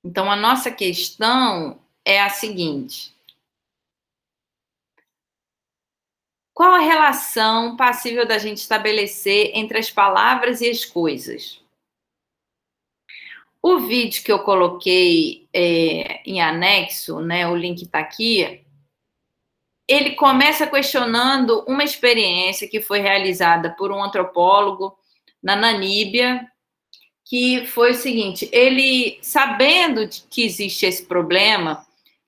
Então, a nossa questão é a seguinte: qual a relação passível da gente estabelecer entre as palavras e as coisas? O vídeo que eu coloquei em anexo, né, o link está aqui, ele começa questionando uma experiência que foi realizada por um antropólogo na Namíbia, que foi o seguinte: ele, sabendo que existe esse problema,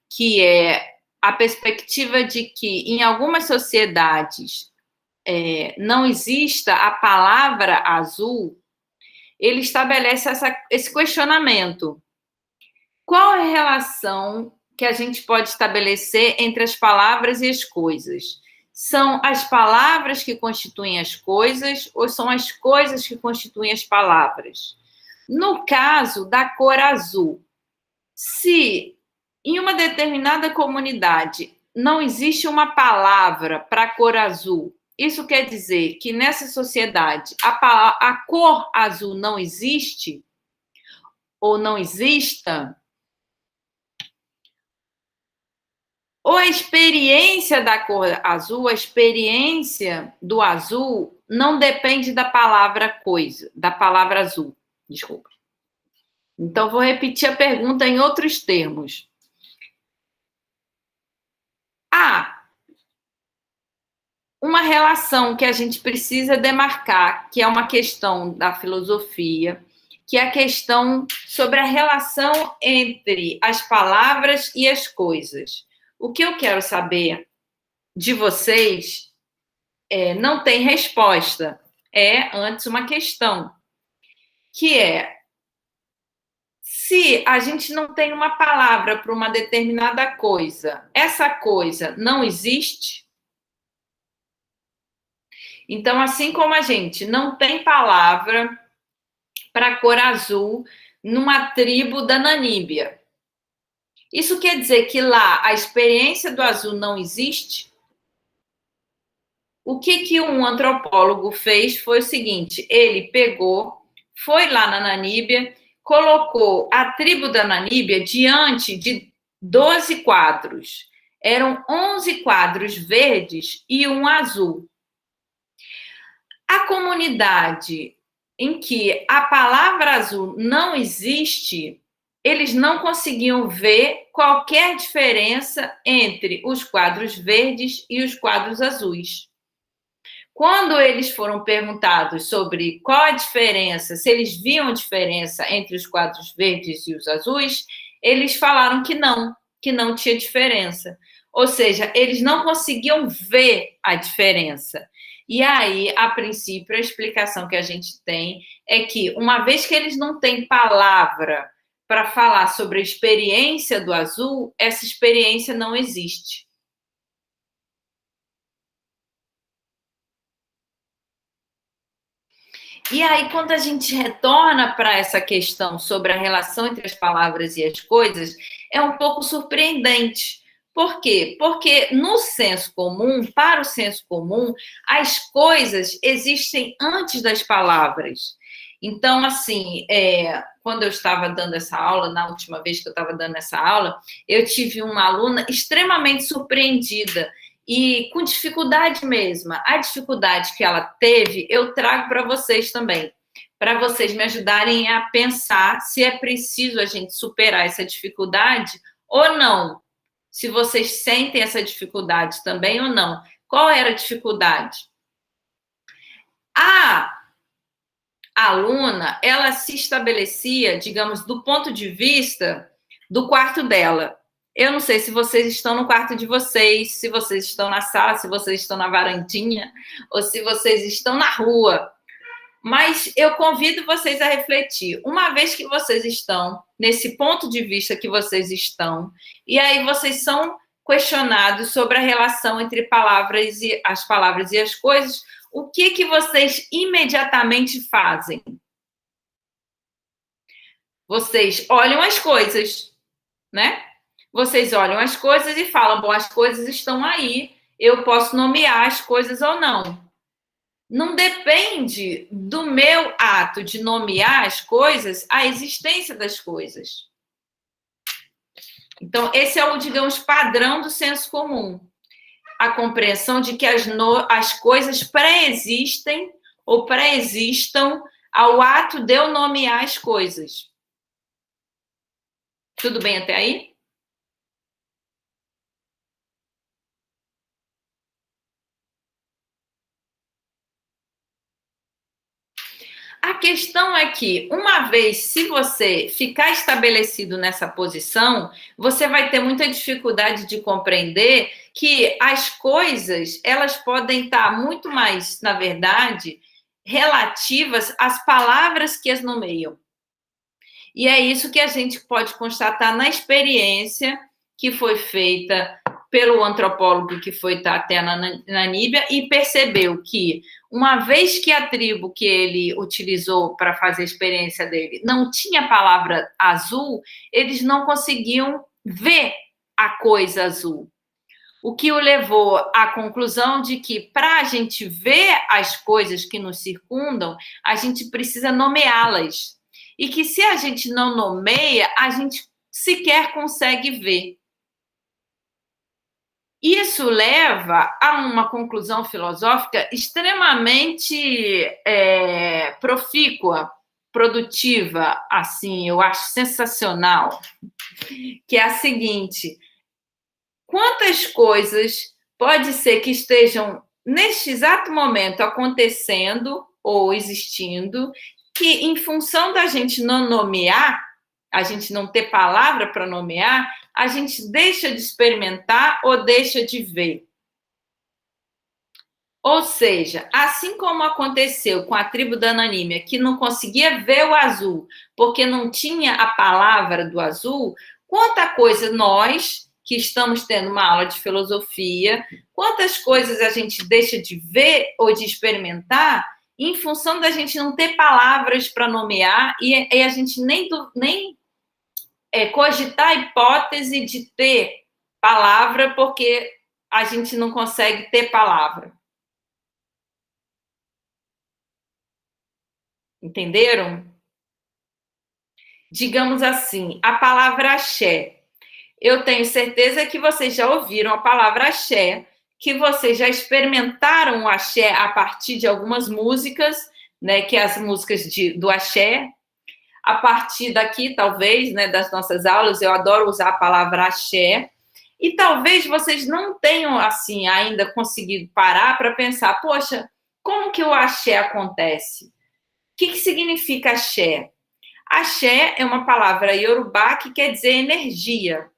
que é a perspectiva de que em algumas sociedades não exista a palavra azul, ele estabelece esse questionamento. Qual é a relação que a gente pode estabelecer entre as palavras e as coisas? São as palavras que constituem as coisas ou são as coisas que constituem as palavras? No caso da cor azul, se em uma determinada comunidade não existe uma palavra para a cor azul, isso quer dizer que nessa sociedade a cor azul não existe ou não exista? Ou a experiência da cor azul, a experiência do azul não depende da palavra coisa, da palavra azul, desculpa. Então, vou repetir a pergunta em outros termos. Há uma relação que a gente precisa demarcar, que é uma questão da filosofia, que é a questão sobre a relação entre as palavras e as coisas. O que eu quero saber de vocês não tem resposta. É antes uma questão, que é: se a gente não tem uma palavra para uma determinada coisa, essa coisa não existe? Então, assim como a gente não tem palavra para a cor azul numa tribo da Namíbia, isso quer dizer que lá a experiência do azul não existe? O que um antropólogo fez foi o seguinte: ele pegou, foi lá na Namíbia, colocou a tribo da Namíbia diante de 12 quadros. Eram 11 quadros verdes e um azul. A comunidade em que a palavra azul não existe, eles não conseguiam ver qualquer diferença entre os quadros verdes e os quadros azuis. Quando eles foram perguntados sobre qual a diferença, se eles viam diferença entre os quadros verdes e os azuis, eles falaram que não tinha diferença. Ou seja, eles não conseguiam ver a diferença. E aí, a princípio, a explicação que a gente tem é que, uma vez que eles não têm palavra para falar sobre a experiência do azul, essa experiência não existe. E aí, quando a gente retorna para essa questão sobre a relação entre as palavras e as coisas, é um pouco surpreendente. Por quê? Porque no senso comum, para o senso comum, as coisas existem antes das palavras. Então, assim, quando eu estava dando essa aula, na última vez que eu estava dando essa aula, eu tive uma aluna extremamente surpreendida e com dificuldade mesmo. A dificuldade que ela teve, eu trago para vocês também, para vocês me ajudarem a pensar se é preciso a gente superar essa dificuldade ou não. Se vocês sentem essa dificuldade também ou não. Qual era a dificuldade? A aluna, ela se estabelecia, digamos, do ponto de vista do quarto dela. Eu não sei se vocês estão no quarto de vocês, se vocês estão na sala, se vocês estão na varandinha, ou se vocês estão na rua. Mas eu convido vocês a refletir. Uma vez que vocês estão nesse ponto de vista que vocês estão, e aí vocês são questionados sobre a relação entre as palavras e as coisas, o que vocês imediatamente fazem? Vocês olham as coisas, né? Vocês olham as coisas e falam: bom, as coisas estão aí, eu posso nomear as coisas ou não. Não depende do meu ato de nomear as coisas a existência das coisas. Então, esse é o, digamos, padrão do senso comum. A compreensão de que as coisas pré-existem ou pré-existam ao ato de eu nomear as coisas. Tudo bem até aí? A questão é que, uma vez, se você ficar estabelecido nessa posição, você vai ter muita dificuldade de compreender que as coisas, elas podem estar muito mais, na verdade, relativas às palavras que as nomeiam. E é isso que a gente pode constatar na experiência que foi feita pelo antropólogo que foi até na Namíbia e percebeu que, uma vez que a tribo que ele utilizou para fazer a experiência dele não tinha a palavra azul, eles não conseguiam ver a coisa azul. O que o levou à conclusão de que, para a gente ver as coisas que nos circundam, a gente precisa nomeá-las. E que, se a gente não nomeia, a gente sequer consegue ver. Isso leva a uma conclusão filosófica extremamente profícua, produtiva, assim, eu acho sensacional, que é a seguinte: quantas coisas pode ser que estejam neste exato momento acontecendo ou existindo, que, em função da gente não nomear, a gente não ter palavra para nomear, a gente deixa de experimentar ou deixa de ver. Ou seja, assim como aconteceu com a tribo da Nanímia, que não conseguia ver o azul porque não tinha a palavra do azul, quanta coisa nós, que estamos tendo uma aula de filosofia, quantas coisas a gente deixa de ver ou de experimentar em função da gente não ter palavras para nomear e a gente nem cogitar a hipótese de ter palavra porque a gente não consegue ter palavra. Entenderam? Digamos assim, a palavra axé. Eu tenho certeza que vocês já ouviram a palavra axé, que vocês já experimentaram o axé a partir de algumas músicas, né, que é as músicas do axé. A partir daqui, talvez, né, das nossas aulas, eu adoro usar a palavra axé. E talvez vocês não tenham, assim, ainda conseguido parar para pensar, poxa, como que o axé acontece? O que significa axé? Axé é uma palavra iorubá que quer dizer energia.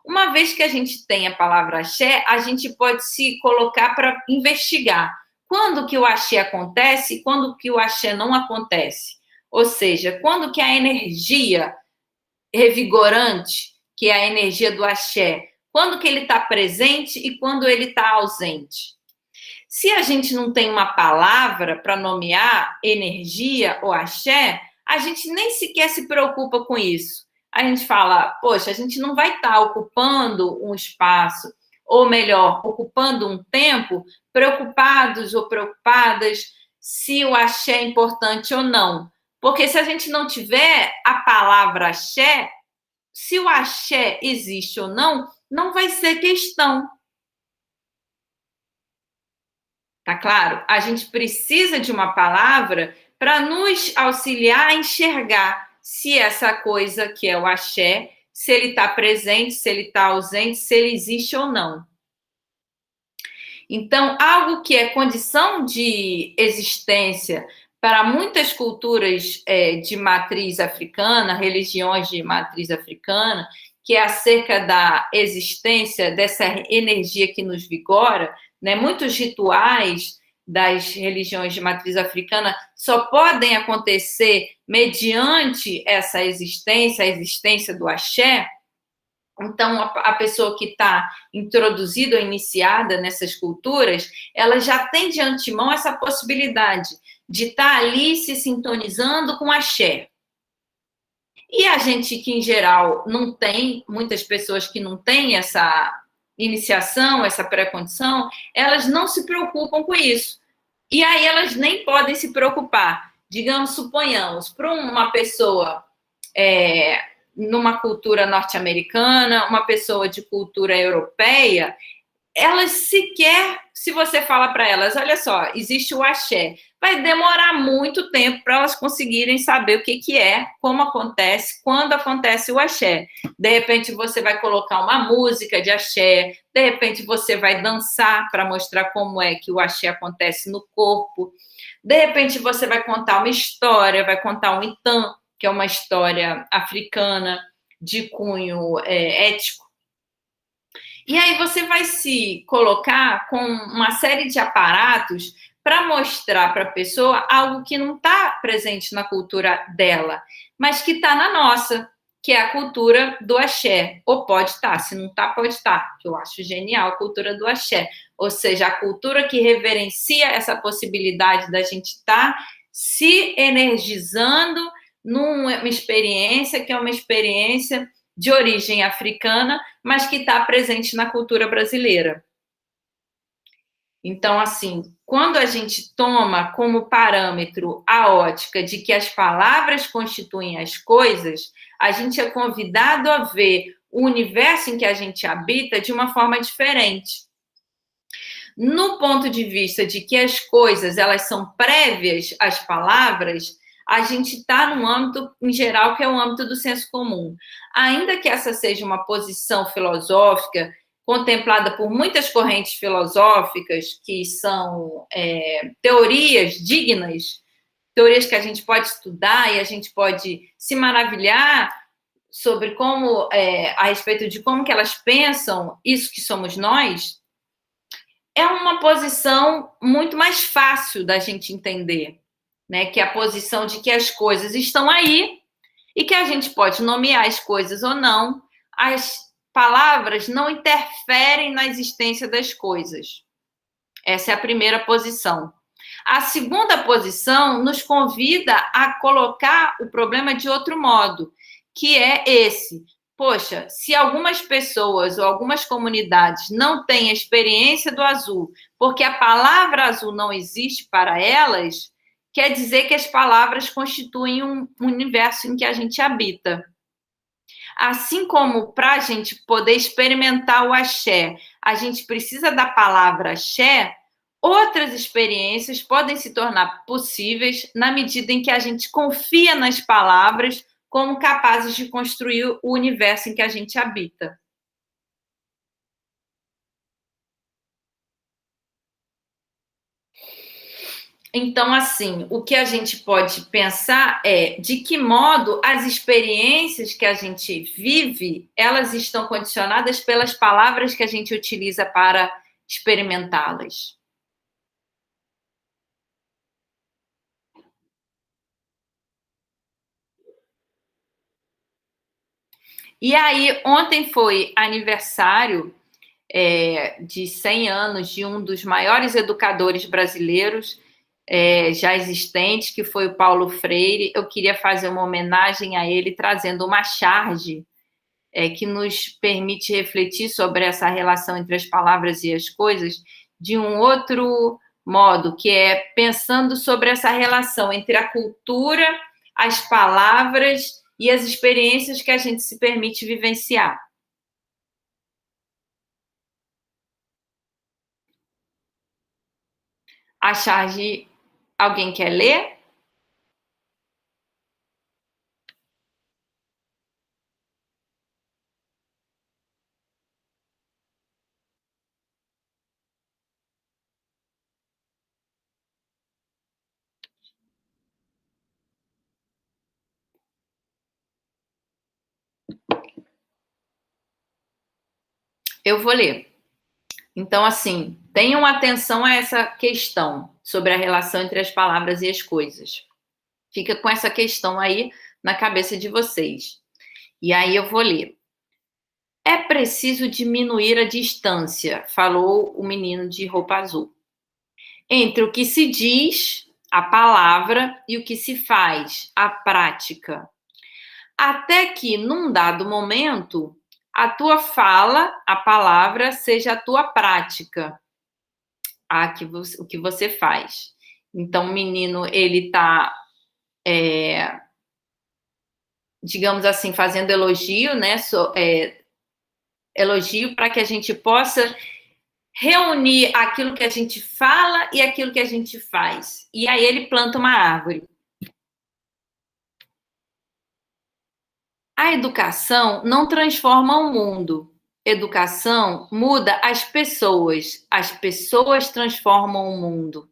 Uma vez que a gente tem a palavra axé, a gente pode se colocar para investigar quando que o axé acontece e quando que o axé não acontece. Ou seja, quando que a energia revigorante, que é a energia do axé, quando que ele está presente e quando ele está ausente. Se a gente não tem uma palavra para nomear energia ou axé, a gente nem sequer se preocupa com isso. A gente fala, poxa, a gente não vai estar ocupando um espaço, ou melhor, ocupando um tempo, preocupados ou preocupadas se o axé é importante ou não. Porque se a gente não tiver a palavra axé, se o axé existe ou não, não vai ser questão. Tá claro? A gente precisa de uma palavra para nos auxiliar a enxergar se essa coisa que é o axé, se ele está presente, se ele está ausente, se ele existe ou não. Então, algo que é condição de existência para muitas culturas de matriz africana, religiões de matriz africana, que é acerca da existência dessa energia que nos vigora, né? Muitos rituais das religiões de matriz africana só podem acontecer mediante essa existência, a existência do axé. Então, a pessoa que está introduzida ou iniciada nessas culturas, ela já tem de antemão essa possibilidade de estar ali se sintonizando com axé. E a gente que, em geral, não tem, muitas pessoas que não têm essa iniciação, essa pré-condição, elas não se preocupam com isso. E aí elas nem podem se preocupar. Digamos, suponhamos, para uma pessoa numa cultura norte-americana, uma pessoa de cultura europeia, elas sequer, se você fala para elas, olha só, existe o axé, vai demorar muito tempo para elas conseguirem saber o que é, como acontece, quando acontece o axé. De repente você vai colocar uma música de axé, de repente você vai dançar para mostrar como é que o axé acontece no corpo, de repente você vai contar uma história, vai contar um itã, que é uma história africana de cunho ético. E aí você vai se colocar com uma série de aparatos para mostrar para a pessoa algo que não está presente na cultura dela, mas que está na nossa, que é a cultura do axé. Ou pode estar, se não está, pode estar, que eu acho genial a cultura do axé. Ou seja, a cultura que reverencia essa possibilidade da gente estar se energizando numa experiência que é uma experiência de origem africana, mas que está presente na cultura brasileira. Então, assim, quando a gente toma como parâmetro a ótica de que as palavras constituem as coisas, a gente é convidado a ver o universo em que a gente habita de uma forma diferente. No ponto de vista de que as coisas elas são prévias às palavras, a gente está num âmbito, em geral, que é o âmbito do senso comum. Ainda que essa seja uma posição filosófica contemplada por muitas correntes filosóficas, que são teorias dignas, teorias que a gente pode estudar e a gente pode se maravilhar sobre como, a respeito de como que elas pensam isso que somos nós, é uma posição muito mais fácil da gente entender, né? Que é a posição de que as coisas estão aí e que a gente pode nomear as coisas ou não. As palavras não interferem na existência das coisas. Essa é a primeira posição. A segunda posição nos convida a colocar o problema de outro modo, que é esse. Poxa, se algumas pessoas ou algumas comunidades não têm a experiência do azul, porque a palavra azul não existe para elas, quer dizer que as palavras constituem um universo em que a gente habita. Assim como para a gente poder experimentar o axé, a gente precisa da palavra axé, outras experiências podem se tornar possíveis na medida em que a gente confia nas palavras como capazes de construir o universo em que a gente habita. Então, assim, o que a gente pode pensar é de que modo as experiências que a gente vive, elas estão condicionadas pelas palavras que a gente utiliza para experimentá-las. E aí, ontem foi aniversário de 100 anos de um dos maiores educadores brasileiros já existentes, que foi o Paulo Freire. Eu queria fazer uma homenagem a ele, trazendo uma charge que nos permite refletir sobre essa relação entre as palavras e as coisas de um outro modo, que é pensando sobre essa relação entre a cultura, as palavras e as experiências que a gente se permite vivenciar. A charge, alguém quer ler? Eu vou ler. Então, assim, tenham atenção a essa questão sobre a relação entre as palavras e as coisas. Fica com essa questão aí na cabeça de vocês. E aí eu vou ler. É preciso diminuir a distância, falou o menino de roupa azul, entre o que se diz, a palavra, e o que se faz, a prática. Até que, num dado momento, a tua fala, a palavra, seja a tua prática, o que você faz. Então, o menino, ele está digamos assim, fazendo elogio, né? Elogio para que a gente possa reunir aquilo que a gente fala e aquilo que a gente faz. E aí ele planta uma árvore. A educação não transforma o mundo. Educação muda as pessoas. As pessoas transformam o mundo.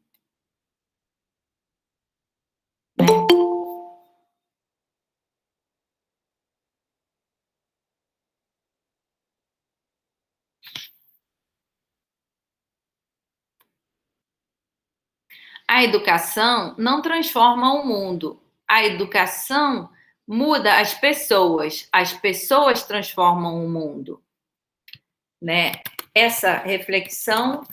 A educação não transforma o mundo. A educação muda as pessoas. As pessoas transformam o mundo. Né? Essa reflexão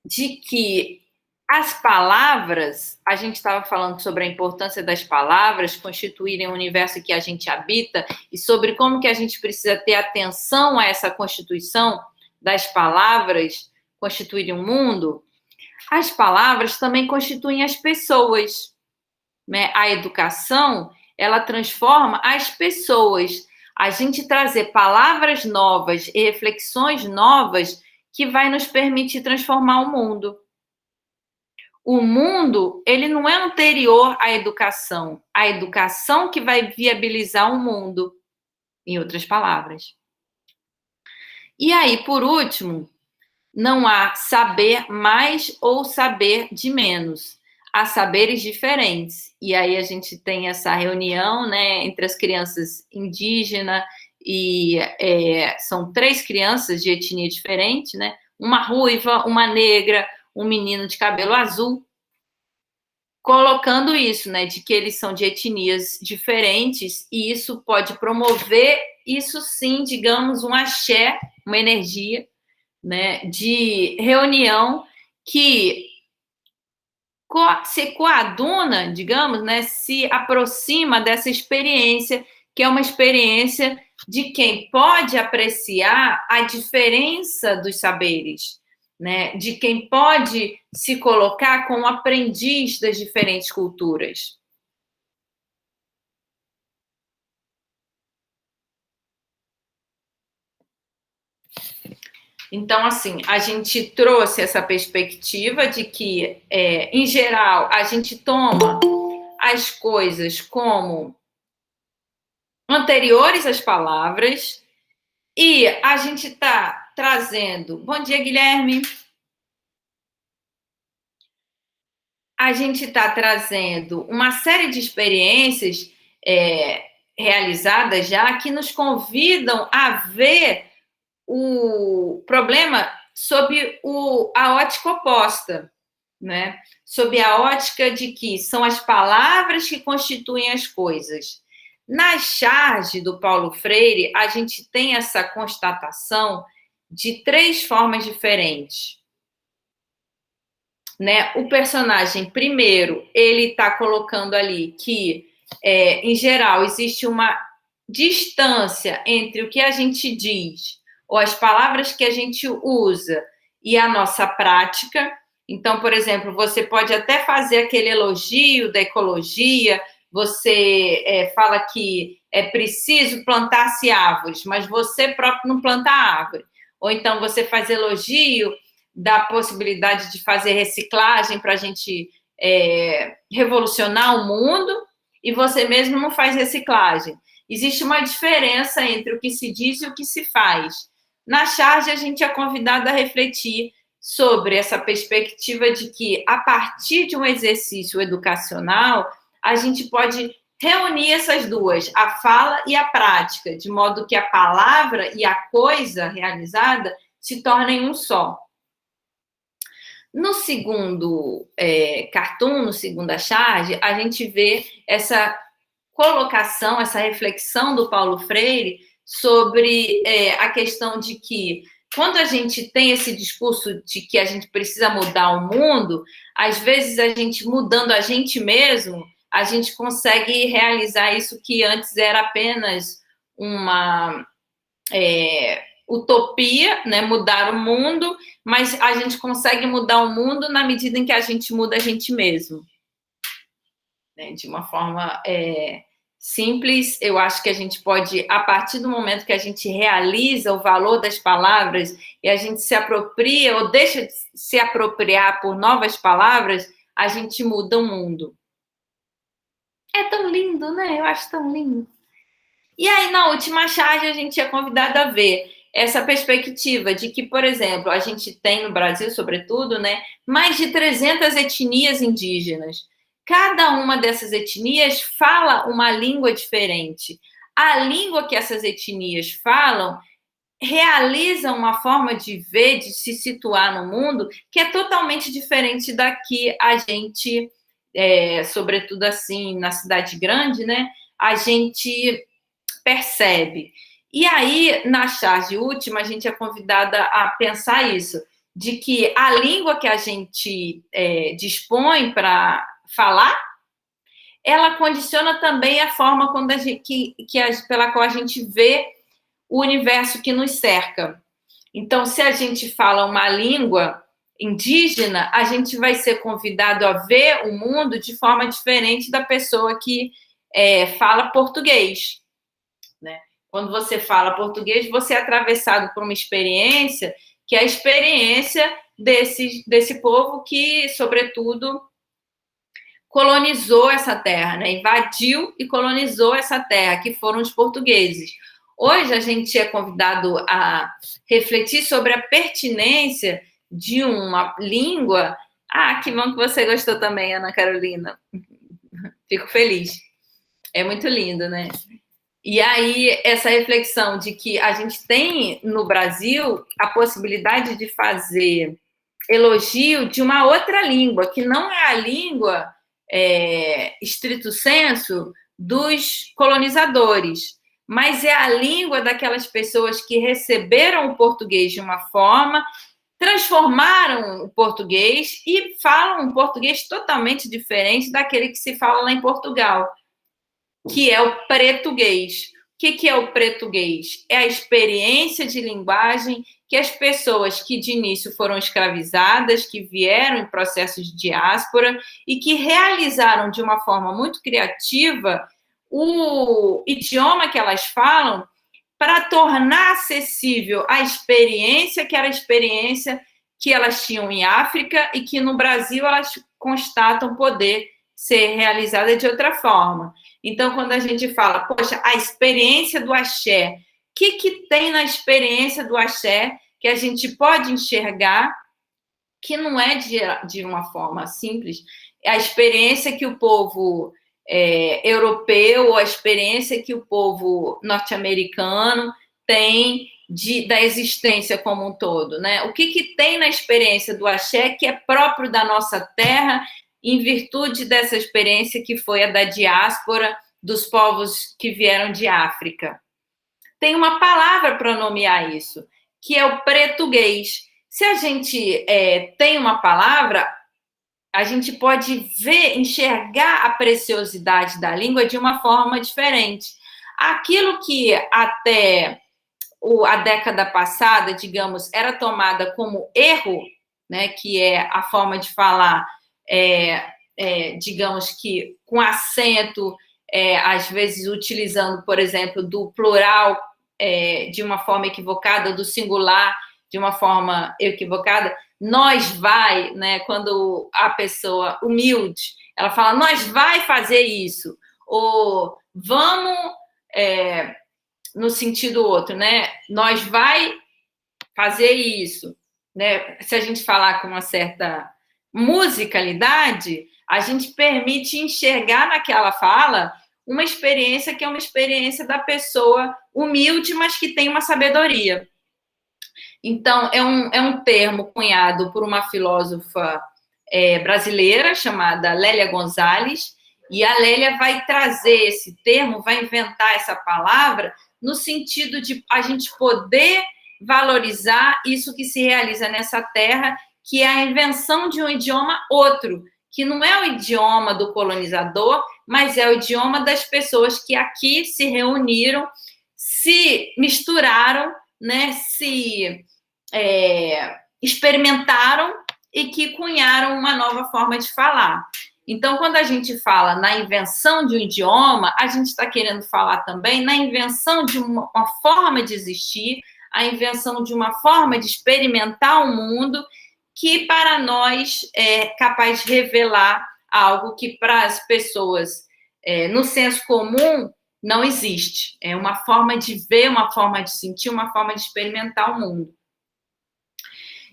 de que as palavras, a gente estava falando sobre a importância das palavras constituírem o universo que a gente habita e sobre como que a gente precisa ter atenção a essa constituição das palavras constituírem um mundo. As palavras também constituem as pessoas, né? A educação, ela transforma as pessoas. A gente trazer palavras novas e reflexões novas que vai nos permitir transformar o mundo. O mundo, ele não é anterior à educação. A educação que vai viabilizar o mundo, em outras palavras. E aí, por último, não há saber mais ou saber de menos. Há saberes diferentes. E aí a gente tem essa reunião, né, entre as crianças indígenas e são 3 crianças de etnia diferente, né? Uma ruiva, uma negra, um menino de cabelo azul, colocando isso, né, de que eles são de etnias diferentes e isso pode promover, isso sim, digamos, um axé, uma energia, né, de reunião que se coaduna, digamos, né, se aproxima dessa experiência, que é uma experiência de quem pode apreciar a diferença dos saberes, né, de quem pode se colocar como aprendiz das diferentes culturas. Então, assim, a gente trouxe essa perspectiva de que, em geral, a gente toma as coisas como anteriores às palavras e a gente está trazendo... Bom dia, Guilherme. A gente está trazendo uma série de experiências realizadas já que nos convidam a ver o problema sob a ótica oposta, né? Sob a ótica de que são as palavras que constituem as coisas. Na charge do Paulo Freire, a gente tem essa constatação de 3 formas diferentes. Né? O personagem, primeiro, ele está colocando ali que, em geral, existe uma distância entre o que a gente diz ou as palavras que a gente usa e a nossa prática. Então, por exemplo, você pode até fazer aquele elogio da ecologia, você fala que é preciso plantar-se árvores, mas você próprio não planta árvore. Ou então você faz elogio da possibilidade de fazer reciclagem para a gente revolucionar o mundo e você mesmo não faz reciclagem. Existe uma diferença entre o que se diz e o que se faz. Na charge, a gente é convidado a refletir sobre essa perspectiva de que, a partir de um exercício educacional, a gente pode reunir essas duas, a fala e a prática, de modo que a palavra e a coisa realizada se tornem um só. No segundo cartoon, no segunda charge, a gente vê essa colocação, essa reflexão do Paulo Freire sobre a questão de que, quando a gente tem esse discurso de que a gente precisa mudar o mundo, às vezes a gente mudando a gente mesmo, a gente consegue realizar isso que antes era apenas uma utopia, né? Mudar o mundo, mas a gente consegue mudar o mundo na medida em que a gente muda a gente mesmo. Né? De uma forma simples. Eu acho que a gente pode, a partir do momento que a gente realiza o valor das palavras e a gente se apropria ou deixa de se apropriar por novas palavras, a gente muda o mundo. É tão lindo, né? Eu acho tão lindo. E aí, na última charge, a gente é convidado a ver essa perspectiva de que, por exemplo, a gente tem no Brasil, sobretudo, né, mais de 300 etnias indígenas. Cada uma dessas etnias fala uma língua diferente. A língua que essas etnias falam realiza uma forma de ver, de se situar no mundo, que é totalmente diferente da que a gente, sobretudo assim, na cidade grande, né, a gente percebe. E aí, na charge última, a gente é convidada a pensar isso, de que a língua que a gente dispõe para falar, ela condiciona também a forma quando pela qual a gente vê o universo que nos cerca. Então, se a gente fala uma língua indígena, a gente vai ser convidado a ver o mundo de forma diferente da pessoa que fala português, né? Quando você fala português, você é atravessado por uma experiência que é a experiência desse povo que, sobretudo, colonizou essa terra, né? Invadiu e colonizou essa terra, que foram os portugueses. Hoje a gente é convidado a refletir sobre a pertinência de uma língua. Ah, que bom que você gostou também, Ana Carolina. Fico feliz. É muito lindo, né? E aí, essa reflexão de que a gente tem no Brasil a possibilidade de fazer elogio de uma outra língua, que não é a língua, estrito sensu, dos colonizadores, mas é a língua daquelas pessoas que receberam o português de uma forma, transformaram o português e falam um português totalmente diferente daquele que se fala lá em Portugal, que é o pretuguês. O que é o pretuguês? É a experiência de linguagem que as pessoas que de início foram escravizadas, que vieram em processos de diáspora e que realizaram de uma forma muito criativa o idioma que elas falam para tornar acessível a experiência que era a experiência que elas tinham em África e que no Brasil elas constatam poder ser realizada de outra forma. Então, quando a gente fala, poxa, a experiência do axé, o que tem na experiência do axé que a gente pode enxergar que não é de uma forma simples? É a experiência que o povo europeu, ou a experiência que o povo norte-americano tem da existência como um todo, né? O que tem na experiência do axé que é próprio da nossa terra, em virtude dessa experiência que foi a da diáspora dos povos que vieram de África? Tem uma palavra para nomear isso, que é o pretuguês. Se a gente tem uma palavra, a gente pode ver, enxergar a preciosidade da língua de uma forma diferente. Aquilo que até a década passada, digamos, era tomada como erro, né, que é a forma de falar, digamos que com acento, às vezes utilizando, por exemplo, do plural de uma forma equivocada, do singular de uma forma equivocada. Nós vai, né, quando a pessoa humilde, ela fala, nós vai fazer isso, ou vamos, no sentido outro, né, nós vai fazer isso, né, se a gente falar com uma certa musicalidade, a gente permite enxergar naquela fala uma experiência que é uma experiência da pessoa humilde, mas que tem uma sabedoria. Então, é um termo cunhado por uma filósofa brasileira chamada Lélia Gonzalez, e a Lélia vai trazer esse termo, vai inventar essa palavra no sentido de a gente poder valorizar isso que se realiza nessa terra, que é a invenção de um idioma outro, que não é o idioma do colonizador, mas é o idioma das pessoas que aqui se reuniram, se misturaram, né, se experimentaram e que cunharam uma nova forma de falar. Então, quando a gente fala na invenção de um idioma, a gente está querendo falar também na invenção de uma forma de existir, a invenção de uma forma de experimentar o mundo que, para nós, é capaz de revelar algo que, para as pessoas, no senso comum, não existe. É uma forma de ver, uma forma de sentir, uma forma de experimentar o mundo.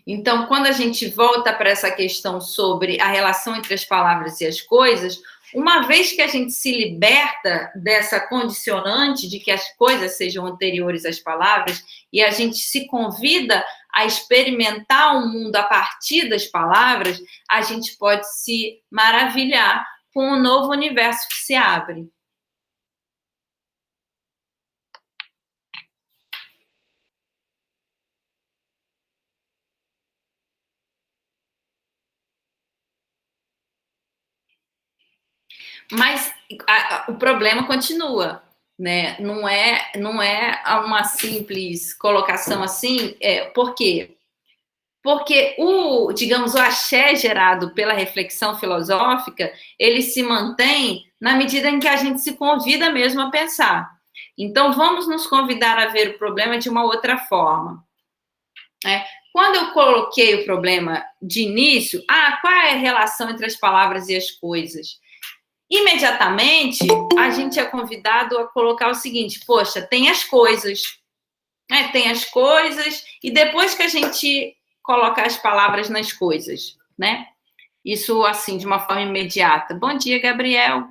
Então, quando a gente volta para essa questão sobre a relação entre as palavras e as coisas, uma vez que a gente se liberta dessa condicionante de que as coisas sejam anteriores às palavras e a gente se convida a experimentar o mundo a partir das palavras, a gente pode se maravilhar com o novo universo que se abre. Mas o problema continua, né? Não é uma simples colocação assim. Por quê? Porque digamos, o axé gerado pela reflexão filosófica, ele se mantém na medida em que a gente se convida mesmo a pensar. Então, vamos nos convidar a ver o problema de uma outra forma. Quando eu coloquei o problema de início, qual é a relação entre as palavras e as coisas? Imediatamente, a gente é convidado a colocar o seguinte: poxa, tem as coisas, né? Tem as coisas, e depois que a gente coloca as palavras nas coisas, né? Isso, assim, de uma forma imediata. Bom dia, Gabriel.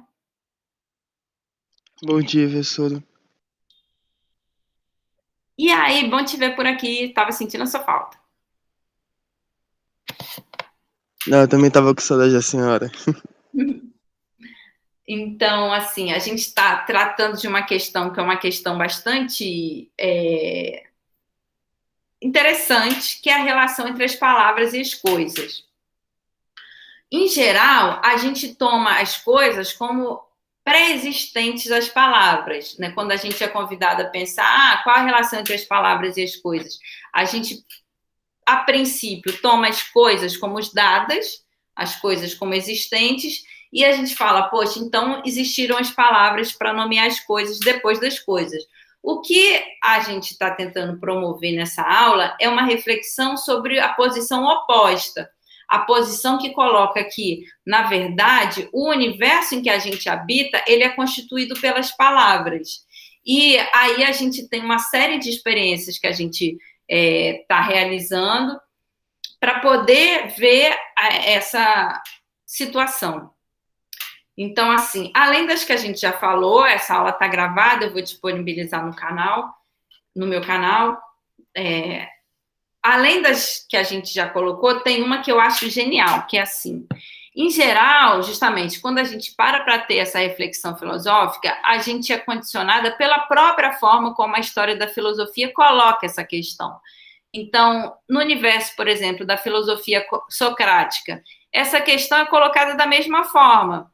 Bom dia, professora. E aí, bom te ver por aqui. Estava sentindo a sua falta. Não, eu também estava com saudade da senhora. Então, assim, a gente está tratando de uma questão que é uma questão bastante interessante, que é a relação entre as palavras e as coisas. Em geral, a gente toma as coisas como pré-existentes às palavras, né? Quando a gente é convidado a pensar, qual a relação entre as palavras e as coisas? A gente, a princípio, toma as coisas como dadas, as coisas como existentes, e a gente fala, poxa, então existiram as palavras para nomear as coisas depois das coisas. O que a gente está tentando promover nessa aula é uma reflexão sobre a posição oposta, a posição que coloca que, na verdade, o universo em que a gente habita, ele é constituído pelas palavras. E aí a gente tem uma série de experiências que a gente está realizando para poder ver essa situação. Então, assim, além das que a gente já falou, essa aula está gravada, eu vou disponibilizar no meu canal. Além das que a gente já colocou, tem uma que eu acho genial, que é assim. Em geral, justamente, quando a gente para ter essa reflexão filosófica, a gente é condicionada pela própria forma como a história da filosofia coloca essa questão. Então, no universo, por exemplo, da filosofia socrática, essa questão é colocada da mesma forma.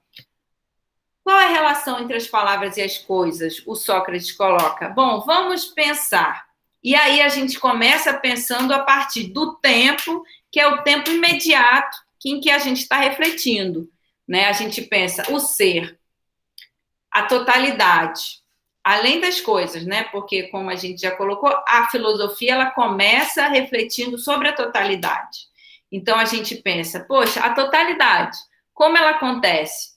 Qual é a relação entre as palavras e as coisas? O Sócrates coloca. Bom, vamos pensar. E aí a gente começa pensando a partir do tempo, que é o tempo imediato em que a gente está refletindo, né? A gente pensa o ser, a totalidade, além das coisas, né? Porque, como a gente já colocou, a filosofia ela começa refletindo sobre a totalidade. Então a gente pensa, poxa, a totalidade, como ela acontece?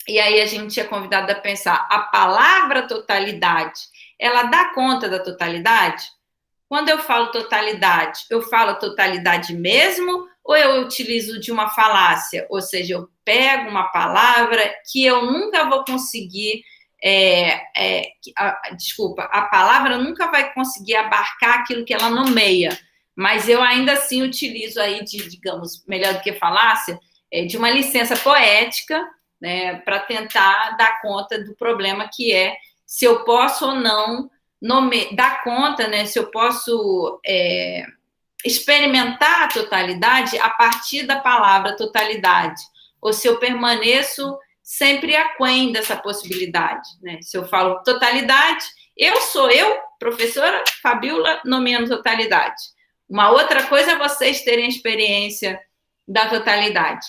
E aí a gente é convidado a pensar, a palavra totalidade, ela dá conta da totalidade? Quando eu falo totalidade, eu falo totalidade mesmo ou eu utilizo de uma falácia? Ou seja, eu pego uma palavra que eu nunca vou conseguir... a palavra nunca vai conseguir abarcar aquilo que ela nomeia, mas eu ainda assim utilizo aí digamos, melhor do que falácia, de uma licença poética, né, para tentar dar conta do problema que é se eu posso ou não dar conta, né, se eu posso experimentar a totalidade a partir da palavra totalidade, ou se eu permaneço sempre aquém dessa possibilidade, né? Se eu falo totalidade, eu sou eu, professora Fabiola, nomeando totalidade. Uma outra coisa é vocês terem a experiência da totalidade.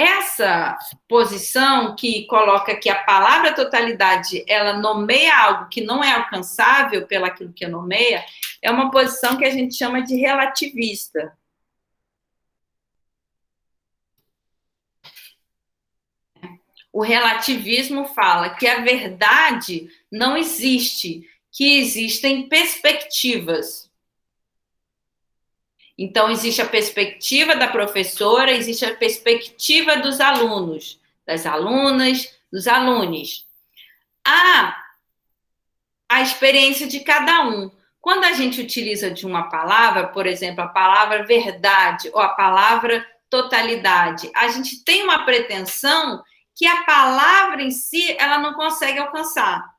Essa posição que coloca que a palavra totalidade, ela nomeia algo que não é alcançável pelaquilo que nomeia, é uma posição que a gente chama de relativista. O relativismo fala que a verdade não existe, que existem perspectivas. Então, existe a perspectiva da professora, existe a perspectiva dos alunos, das alunas, dos alunos. Há a experiência de cada um. Quando a gente utiliza de uma palavra, por exemplo, a palavra verdade ou a palavra totalidade, a gente tem uma pretensão que a palavra em si, ela não consegue alcançar.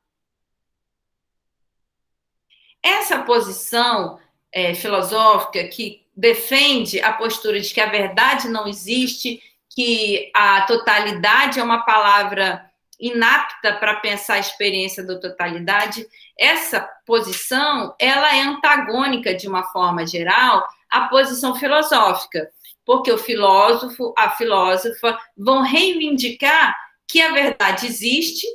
Essa posição filosófica que defende a postura de que a verdade não existe, que a totalidade é uma palavra inapta para pensar a experiência da totalidade, essa posição, ela é antagônica, de uma forma geral, à posição filosófica, porque o filósofo, a filósofa vão reivindicar que a verdade existe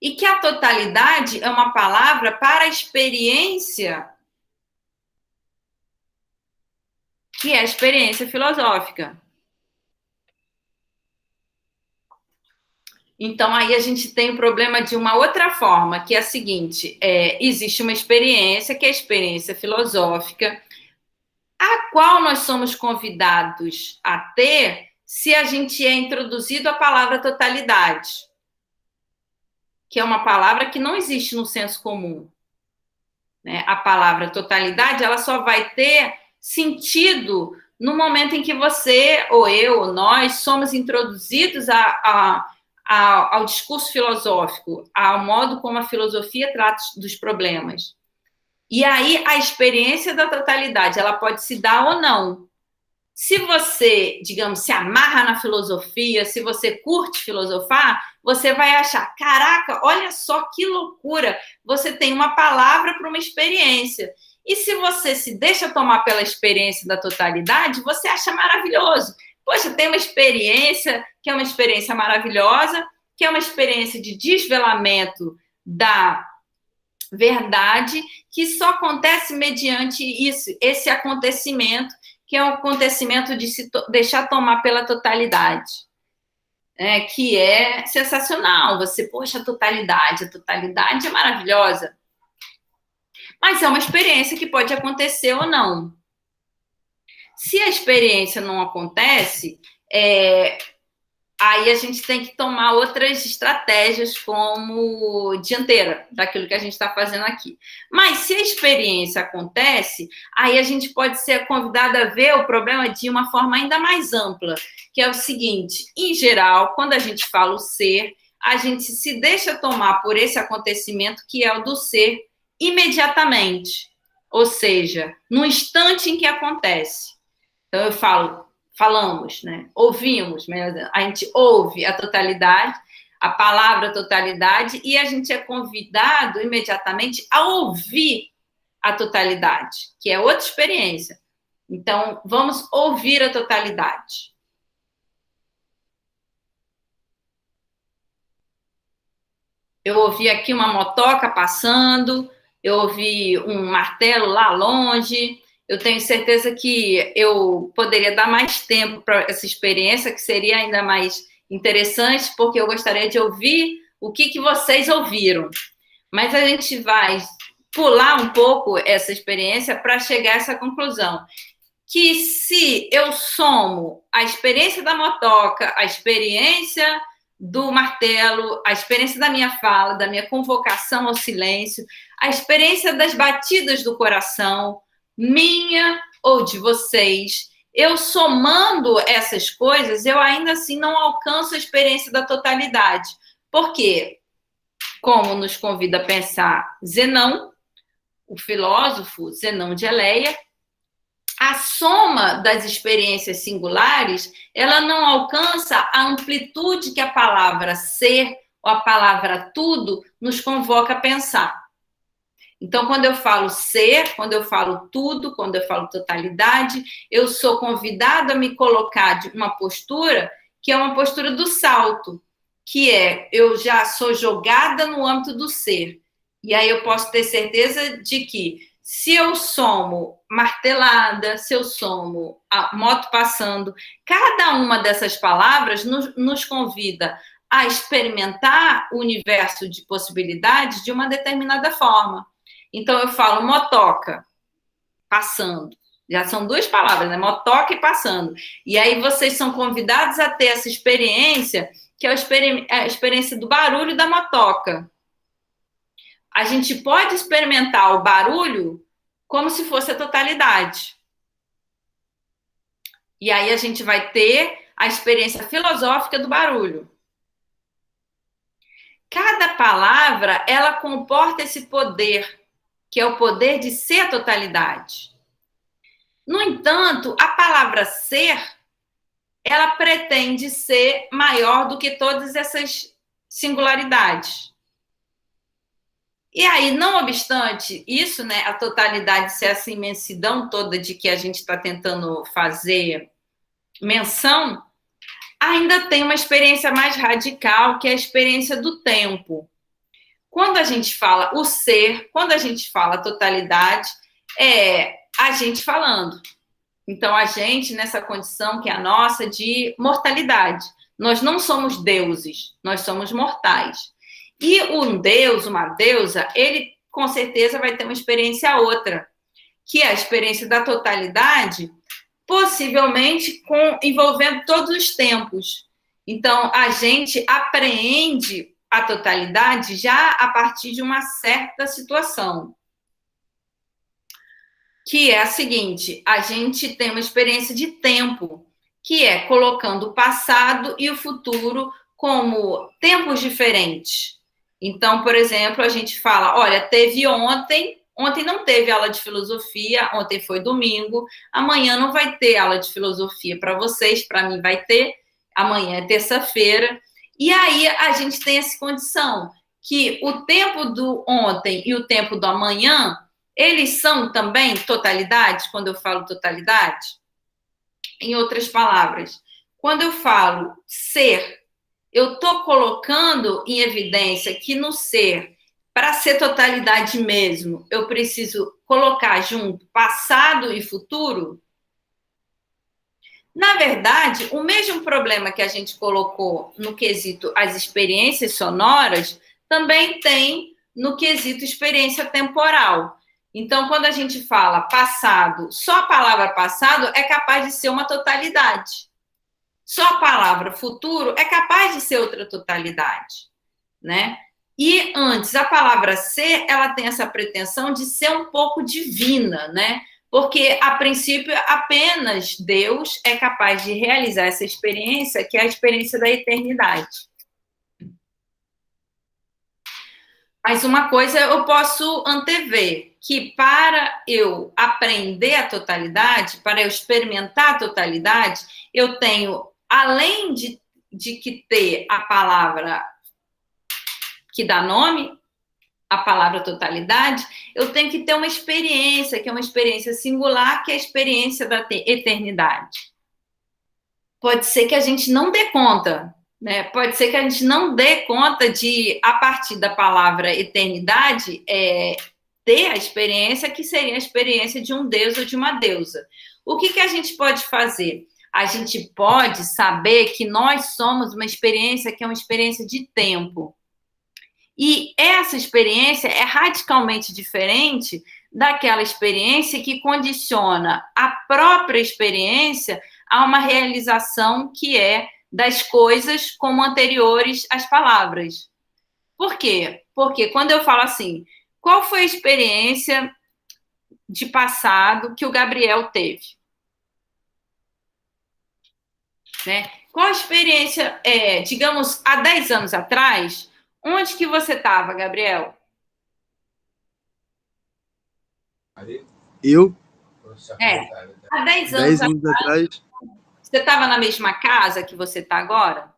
e que a totalidade é uma palavra para a experiência, que é a experiência filosófica. Então, aí a gente tem o problema de uma outra forma, que é a seguinte, existe uma experiência, que é a experiência filosófica, a qual nós somos convidados a ter se a gente é introduzido a palavra totalidade, que é uma palavra que não existe no senso comum. Né? A palavra totalidade, ela só vai ter sentido no momento em que você, ou eu, ou nós, somos introduzidos ao discurso filosófico, ao modo como a filosofia trata dos problemas. E aí a experiência da totalidade, ela pode se dar ou não. Se você, digamos, se amarra na filosofia, se você curte filosofar, você vai achar, caraca, olha só que loucura, você tem uma palavra para uma experiência. E se você se deixa tomar pela experiência da totalidade, você acha maravilhoso. Poxa, tem uma experiência que é uma experiência maravilhosa, que é uma experiência de desvelamento da verdade, que só acontece mediante isso, esse acontecimento, que é o acontecimento de se deixar tomar pela totalidade, que é sensacional. Você, poxa, a totalidade é maravilhosa. Mas é uma experiência que pode acontecer ou não. Se a experiência não acontece, aí a gente tem que tomar outras estratégias como dianteira daquilo que a gente está fazendo aqui. Mas se a experiência acontece, aí a gente pode ser convidada a ver o problema de uma forma ainda mais ampla, que é o seguinte, em geral, quando a gente fala o ser, a gente se deixa tomar por esse acontecimento que é o do ser imediatamente, ou seja, no instante em que acontece. Então eu falamos, né? Ouvimos, a gente ouve a totalidade, a palavra totalidade, e a gente é convidado imediatamente a ouvir a totalidade, que é outra experiência. Então, vamos ouvir a totalidade. Eu ouvi aqui uma motoca passando, eu ouvi um martelo lá longe. Eu tenho certeza que eu poderia dar mais tempo para essa experiência, que seria ainda mais interessante, porque eu gostaria de ouvir o que vocês ouviram. Mas a gente vai pular um pouco essa experiência para chegar a essa conclusão. Que se eu somo a experiência da motoca, a experiência do martelo, a experiência da minha fala, da minha convocação ao silêncio, a experiência das batidas do coração, minha ou de vocês, eu somando essas coisas, eu ainda assim não alcanço a experiência da totalidade. Por quê? Como nos convida a pensar Zenão, o filósofo Zenão de Eleia, a soma das experiências singulares, ela não alcança a amplitude que a palavra ser ou a palavra tudo nos convoca a pensar. Então, quando eu falo ser, quando eu falo tudo, quando eu falo totalidade, eu sou convidada a me colocar de uma postura que é uma postura do salto, que é eu já sou jogada no âmbito do ser. E aí eu posso ter certeza de que se eu somo martelada, se eu somo a moto passando, cada uma dessas palavras nos convida a experimentar o universo de possibilidades de uma determinada forma. Então, eu falo motoca, passando. Já são duas palavras, né? Motoca e passando. E aí vocês são convidados a ter essa experiência, que é a experiência do barulho da motoca. A gente pode experimentar o barulho como se fosse a totalidade. E aí a gente vai ter a experiência filosófica do barulho. Cada palavra, ela comporta esse poder, que é o poder de ser a totalidade. No entanto, a palavra ser, ela pretende ser maior do que todas essas singularidades. E aí, não obstante isso, né, a totalidade ser essa imensidão toda de que a gente está tentando fazer menção, ainda tem uma experiência mais radical, que é a experiência do tempo. Quando a gente fala o ser, quando a gente fala totalidade, é a gente falando. Então, a gente, nessa condição que é a nossa de mortalidade. Nós não somos deuses, nós somos mortais. E um deus, uma deusa, ele com certeza vai ter uma experiência outra, que é a experiência da totalidade, possivelmente envolvendo todos os tempos. Então, a gente apreende a totalidade já a partir de uma certa situação, que é a seguinte: a gente tem uma experiência de tempo, que é colocando o passado e o futuro como tempos diferentes. Então, por exemplo, a gente fala, olha, teve ontem não teve aula de filosofia, ontem foi domingo, amanhã não vai ter aula de filosofia para vocês, para mim vai ter, amanhã é terça-feira. E aí a gente tem essa condição, que o tempo do ontem e o tempo do amanhã, eles são também totalidade, quando eu falo totalidade? Em outras palavras, quando eu falo ser, eu estou colocando em evidência que no ser, para ser totalidade mesmo, eu preciso colocar junto passado e futuro. Na verdade, o mesmo problema que a gente colocou no quesito as experiências sonoras, também tem no quesito experiência temporal. Então, quando a gente fala passado, só a palavra passado é capaz de ser uma totalidade. Só a palavra futuro é capaz de ser outra totalidade, né? E antes, a palavra ser, ela tem essa pretensão de ser um pouco divina, né? Porque, a princípio, apenas Deus é capaz de realizar essa experiência, que é a experiência da eternidade. Mas uma coisa eu posso antever, que para eu aprender a totalidade, para eu experimentar a totalidade, eu tenho, além de que ter a palavra que dá nome, a palavra totalidade, eu tenho que ter uma experiência, que é uma experiência singular, que é a experiência da eternidade. Pode ser que a gente não dê conta, né? Pode ser que a gente não dê conta de, a partir da palavra eternidade, ter a experiência que seria a experiência de um deus ou de uma deusa. O que a gente pode fazer? A gente pode saber que nós somos uma experiência que é uma experiência de tempo. E essa experiência é radicalmente diferente daquela experiência que condiciona a própria experiência a uma realização que é das coisas como anteriores às palavras. Por quê? Porque quando eu falo assim, qual foi a experiência de passado que o Gabriel teve? Né? Qual a experiência, digamos, há 10 anos atrás, onde que você estava, Gabriel? Eu? Há 10 10 anos anos atrás? você estava na mesma casa que você está agora?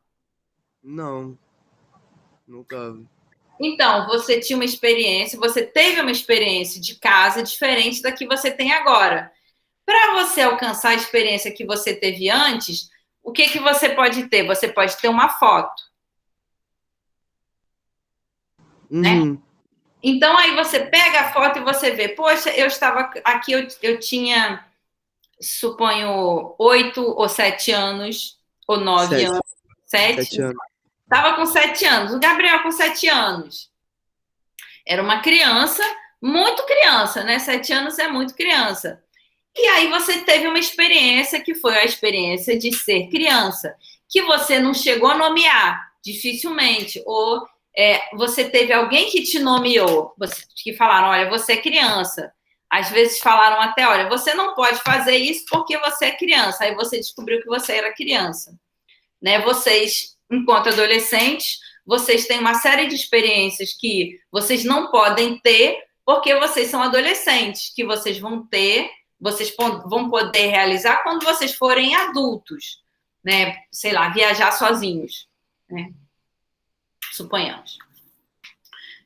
Não, não tava. Então, você tinha uma experiência, você teve uma experiência de casa diferente da que você tem agora. Para você alcançar a experiência que você teve antes, o que que você pode ter? Você pode ter uma foto, né? Uhum. Então, aí você pega a foto e você vê, poxa, eu estava aqui, eu tinha, suponho, 8 ou 7 anos, ou 9 anos, Sete. sete. 7 anos. Estava com 7 anos. O Gabriel com 7 anos. Era uma criança, muito criança, né? 7 anos é muito criança. E aí você teve uma experiência que foi a experiência de ser criança, que você não chegou a nomear, dificilmente. Ou você teve alguém que te nomeou, que falaram, olha, você é criança. Às vezes falaram até, olha, você não pode fazer isso porque você é criança. Aí você descobriu que você era criança. Né? Vocês, enquanto adolescentes, vocês têm uma série de experiências que vocês não podem ter porque vocês são adolescentes, que vocês vão ter, vocês vão poder realizar quando vocês forem adultos, né? Sei lá, viajar sozinhos, né? Suponhamos.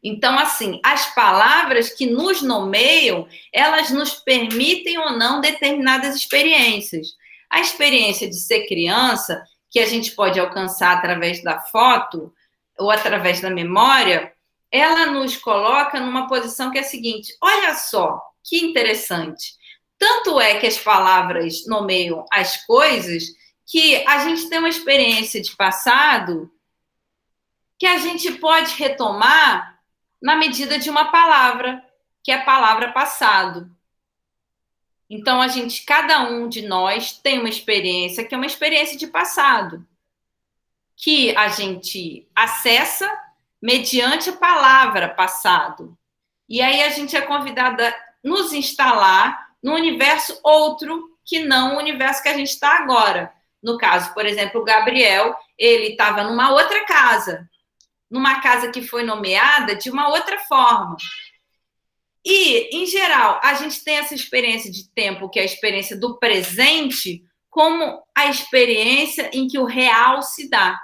Então, assim, as palavras que nos nomeiam, elas nos permitem ou não determinadas experiências. A experiência de ser criança, que a gente pode alcançar através da foto ou através da memória, ela nos coloca numa posição que é a seguinte: olha só, que interessante. Tanto é que as palavras nomeiam as coisas que a gente tem uma experiência de passado que a gente pode retomar na medida de uma palavra, que é a palavra passado. Então, cada um de nós tem uma experiência que é uma experiência de passado, que a gente acessa mediante a palavra passado. E aí a gente é convidada a nos instalar no universo outro que não o universo que a gente está agora. No caso, por exemplo, o Gabriel, ele estava numa outra casa que foi nomeada de uma outra forma. E, em geral, a gente tem essa experiência de tempo, que é a experiência do presente, como a experiência em que o real se dá.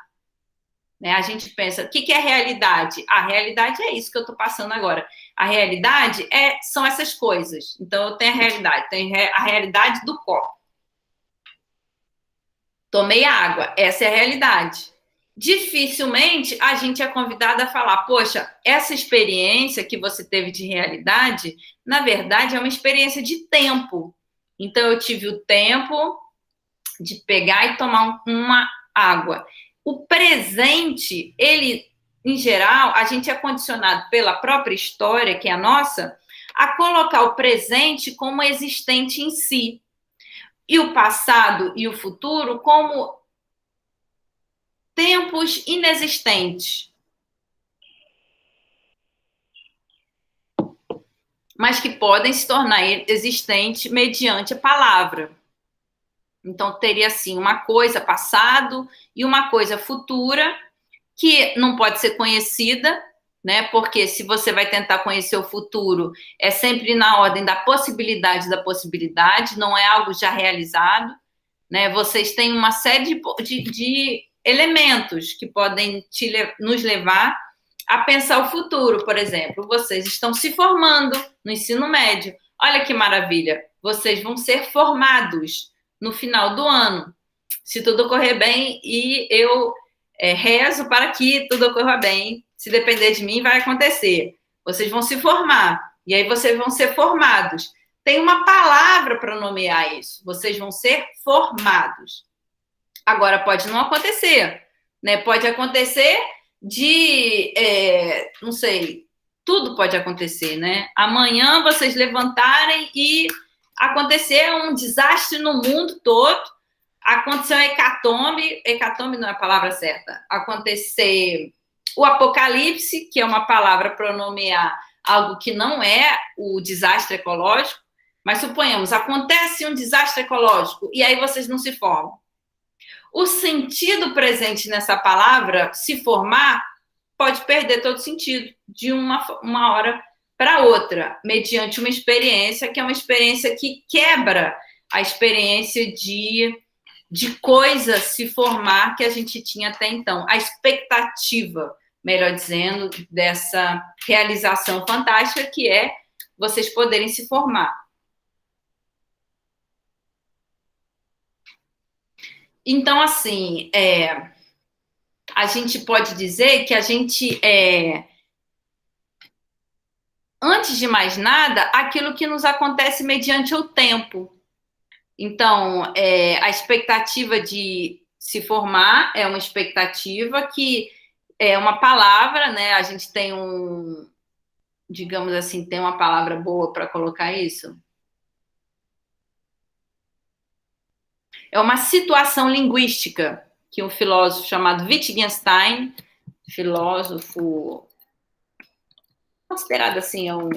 Né? A gente pensa, o que é realidade? A realidade é isso que eu estou passando agora. A realidade são essas coisas. Então, eu tenho a realidade. Tenho a realidade do copo. Tomei água. Essa é a realidade. Dificilmente a gente é convidada a falar, poxa, essa experiência que você teve de realidade, na verdade, é uma experiência de tempo. Então, eu tive o tempo de pegar e tomar uma água. O presente, ele, em geral, a gente é condicionado pela própria história, que é a nossa, a colocar o presente como existente em si. E o passado e o futuro como tempos inexistentes, mas que podem se tornar existentes mediante a palavra. Então, teria, assim, uma coisa passado e uma coisa futura que não pode ser conhecida, né? Porque se você vai tentar conhecer o futuro, é sempre na ordem da possibilidade, não é algo já realizado, né? Vocês têm uma série de elementos que podem nos levar a pensar o futuro. Por exemplo, vocês estão se formando no ensino médio. Olha que maravilha! Vocês vão ser formados no final do ano, se tudo correr bem, e eu rezo para que tudo ocorra bem. Se depender de mim, vai acontecer. Vocês vão se formar, e aí vocês vão ser formados. Tem uma palavra para nomear isso. Vocês vão ser formados. Agora, pode não acontecer, né? Pode acontecer não sei, tudo pode acontecer, né? Amanhã vocês levantarem e acontecer um desastre no mundo todo, acontecer um hecatombe não é a palavra certa, acontecer o apocalipse, que é uma palavra para nomear algo que não é o desastre ecológico, mas suponhamos, acontece um desastre ecológico e aí vocês não se formam. O sentido presente nessa palavra, se formar, pode perder todo sentido de uma hora para outra, mediante uma experiência que é uma experiência que quebra a experiência de coisa se formar que a gente tinha até então, a expectativa melhor dizendo, dessa realização fantástica que é vocês poderem se formar. Então, assim, a gente pode dizer que a gente antes de mais nada, aquilo que nos acontece mediante o tempo. Então, a expectativa de se formar é uma expectativa que é uma palavra, né? A gente tem digamos assim, tem uma palavra boa para colocar isso? É uma situação linguística que um filósofo chamado Wittgenstein, filósofo considerado assim, um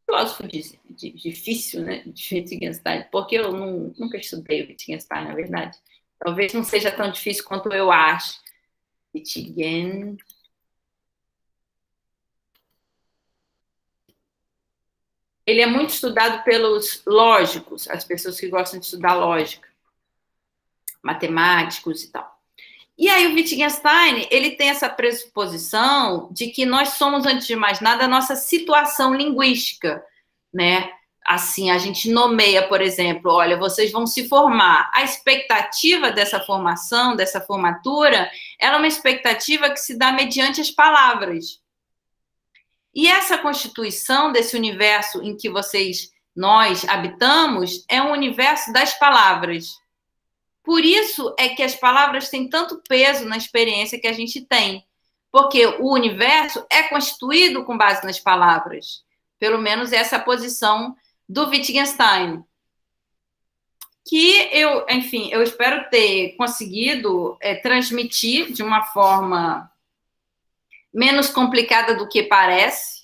filósofo difícil, né, de Wittgenstein, porque eu nunca estudei o Wittgenstein, na verdade. Talvez não seja tão difícil quanto eu acho. Wittgenstein. Ele é muito estudado pelos lógicos, as pessoas que gostam de estudar lógica, matemáticos e tal. E aí o Wittgenstein, ele tem essa pressuposição de que nós somos, antes de mais nada, a nossa situação linguística, né? Assim, a gente nomeia, por exemplo, olha, vocês vão se formar. A expectativa dessa formação, dessa formatura, ela é uma expectativa que se dá mediante as palavras. E essa constituição desse universo em que nós habitamos, é um universo das palavras. Por isso é que as palavras têm tanto peso na experiência que a gente tem. Porque o universo é constituído com base nas palavras. Pelo menos essa é a posição do Wittgenstein. Que eu espero ter conseguido transmitir de uma forma menos complicada do que parece.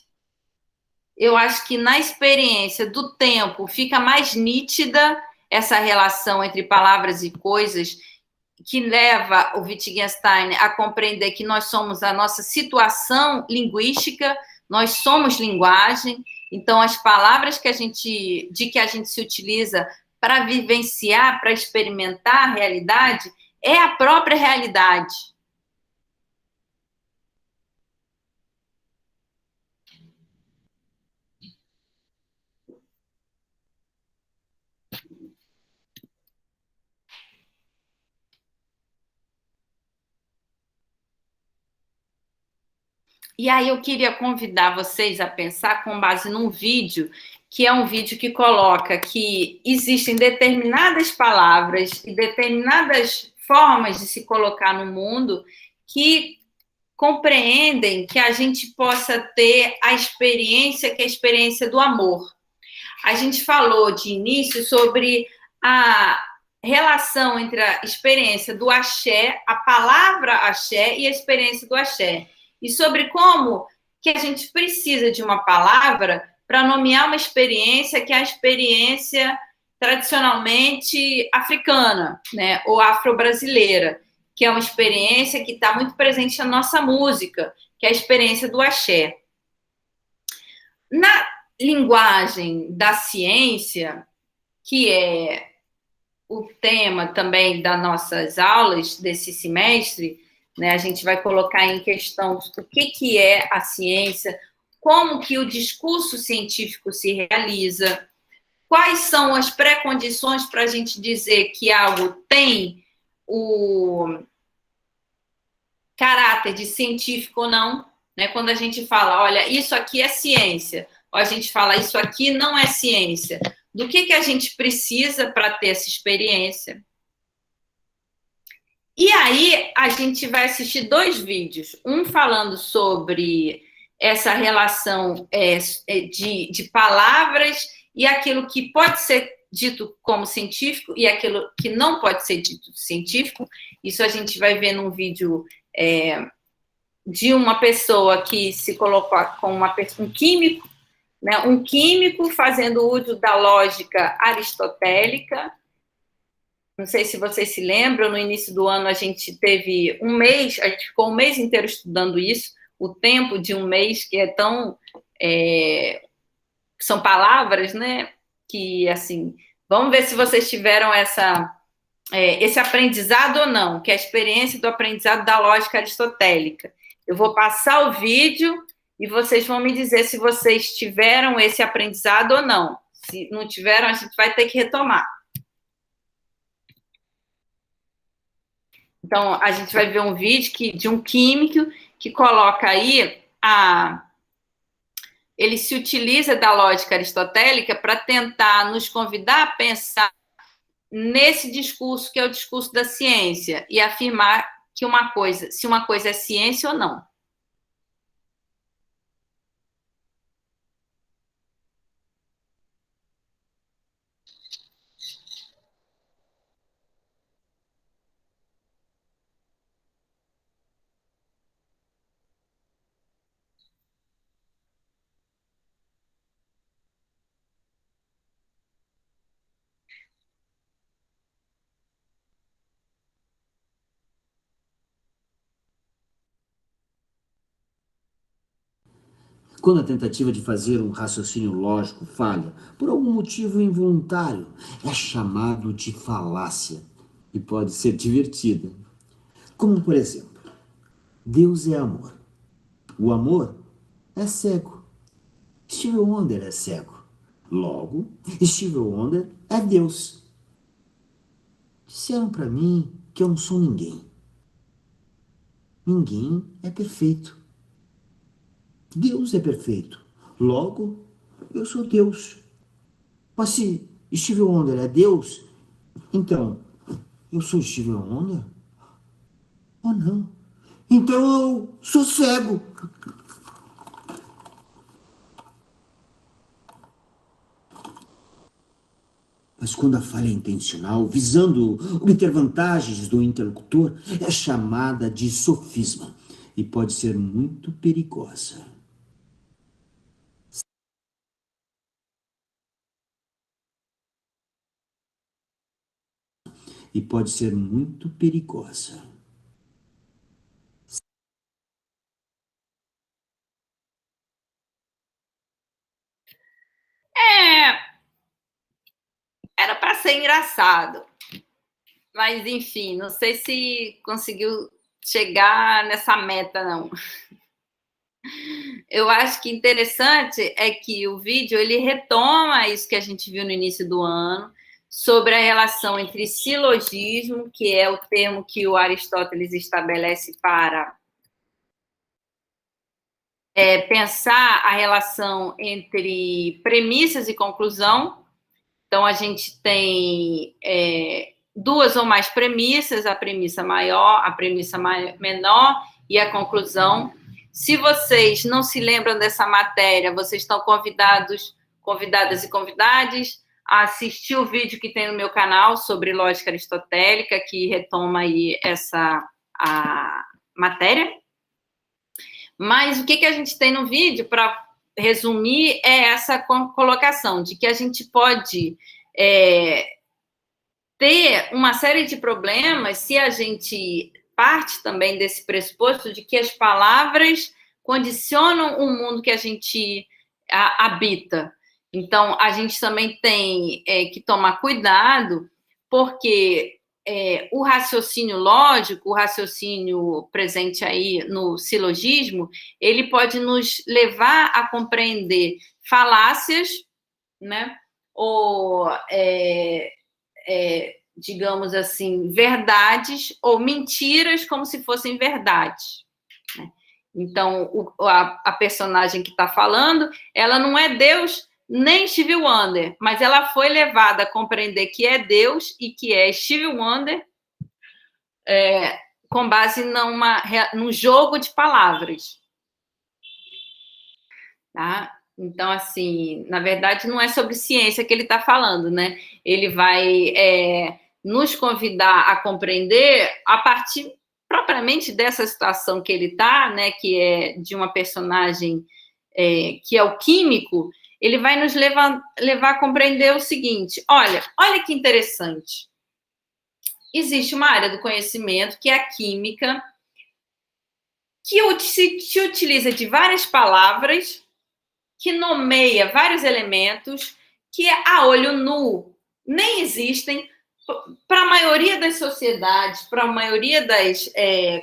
Eu acho que na experiência do tempo fica mais nítida essa relação entre palavras e coisas, que leva o Wittgenstein a compreender que nós somos a nossa situação linguística, nós somos linguagem, então as palavras que a gente se utiliza para vivenciar, para experimentar a realidade, é a própria realidade. E aí eu queria convidar vocês a pensar com base num vídeo, que é um vídeo que coloca que existem determinadas palavras e determinadas formas de se colocar no mundo que compreendem que a gente possa ter a experiência, que é a experiência do amor. A gente falou de início sobre a relação entre a experiência do axé, a palavra axé e a experiência do axé. E sobre como que a gente precisa de uma palavra para nomear uma experiência que é a experiência tradicionalmente africana, né, ou afro-brasileira, que é uma experiência que está muito presente na nossa música, que é a experiência do axé. Na linguagem da ciência, que é o tema também das nossas aulas desse semestre, né, a gente vai colocar em questão o que é a ciência, como que o discurso científico se realiza, quais são as pré-condições para a gente dizer que algo tem o caráter de científico ou não, né? Quando a gente fala, olha, isso aqui é ciência, ou a gente fala, isso aqui não é ciência, do que a gente precisa para ter essa experiência? E aí a gente vai assistir 2 vídeos, um falando sobre essa relação de palavras e aquilo que pode ser dito como científico e aquilo que não pode ser dito científico. Isso a gente vai ver num vídeo de uma pessoa que se colocou com um químico, né, um químico fazendo uso da lógica aristotélica. Não sei se vocês se lembram, no início do ano a gente teve um mês, a gente ficou um mês inteiro estudando isso, o tempo de um mês, que é tão... são palavras, né? Que, assim, vamos ver se vocês tiveram essa esse aprendizado ou não, que é a experiência do aprendizado da lógica aristotélica. Eu vou passar o vídeo e vocês vão me dizer se vocês tiveram esse aprendizado ou não. Se não tiveram, a gente vai ter que retomar. Então, a gente vai ver um vídeo de um químico que coloca aí ele se utiliza da lógica aristotélica para tentar nos convidar a pensar nesse discurso que é o discurso da ciência e afirmar que se uma coisa é ciência ou não. Quando a tentativa de fazer um raciocínio lógico falha, por algum motivo involuntário, é chamado de falácia e pode ser divertida. Como, por exemplo, Deus é amor. O amor é cego. Stevie Wonder é cego. Logo, Stevie Wonder é Deus. Disseram para mim que eu não sou ninguém. Ninguém é perfeito. Deus é perfeito. Logo, eu sou Deus. Mas se Stevie Wonder é Deus, então eu sou Stevie Wonder? Oh, não. Então eu sou cego. Mas quando a falha é intencional, visando obter vantagens do interlocutor, é chamada de sofisma e pode ser muito perigosa. E pode ser muito perigosa. Era para ser engraçado. Mas, enfim, não sei se conseguiu chegar nessa meta, não. Eu acho que interessante é que o vídeo ele retoma isso que a gente viu no início do ano, sobre a relação entre silogismo, que é o termo que o Aristóteles estabelece para pensar a relação entre premissas e conclusão. Então, a gente tem duas ou mais premissas, a premissa maior, a premissa menor e a conclusão. Se vocês não se lembram dessa matéria, vocês estão convidadas e convidados a assistir o vídeo que tem no meu canal sobre lógica aristotélica, que retoma aí a matéria. Mas o que a gente tem no vídeo, para resumir, é essa colocação de que a gente pode ter uma série de problemas se a gente parte também desse pressuposto de que as palavras condicionam o mundo que a gente habita. Então, a gente também tem que tomar cuidado, porque o raciocínio lógico, o raciocínio presente aí no silogismo, ele pode nos levar a compreender falácias, né? Ou, digamos assim, verdades ou mentiras como se fossem verdades. Né? Então, a personagem que está falando, ela não é Deus nem Stevie Wonder, mas ela foi levada a compreender que é Deus e que é Stevie Wonder com base num jogo de palavras. Tá? Então, assim, na verdade, não é sobre ciência que ele está falando, né? Ele vai nos convidar a compreender a partir propriamente dessa situação que ele está, né? Que é de uma personagem que é o químico. Ele vai nos levar a compreender o seguinte: olha que interessante. Existe uma área do conhecimento, que é a química, que se utiliza de várias palavras, que nomeia vários elementos, que a olho nu nem existem, para a maioria das sociedades, para a maioria das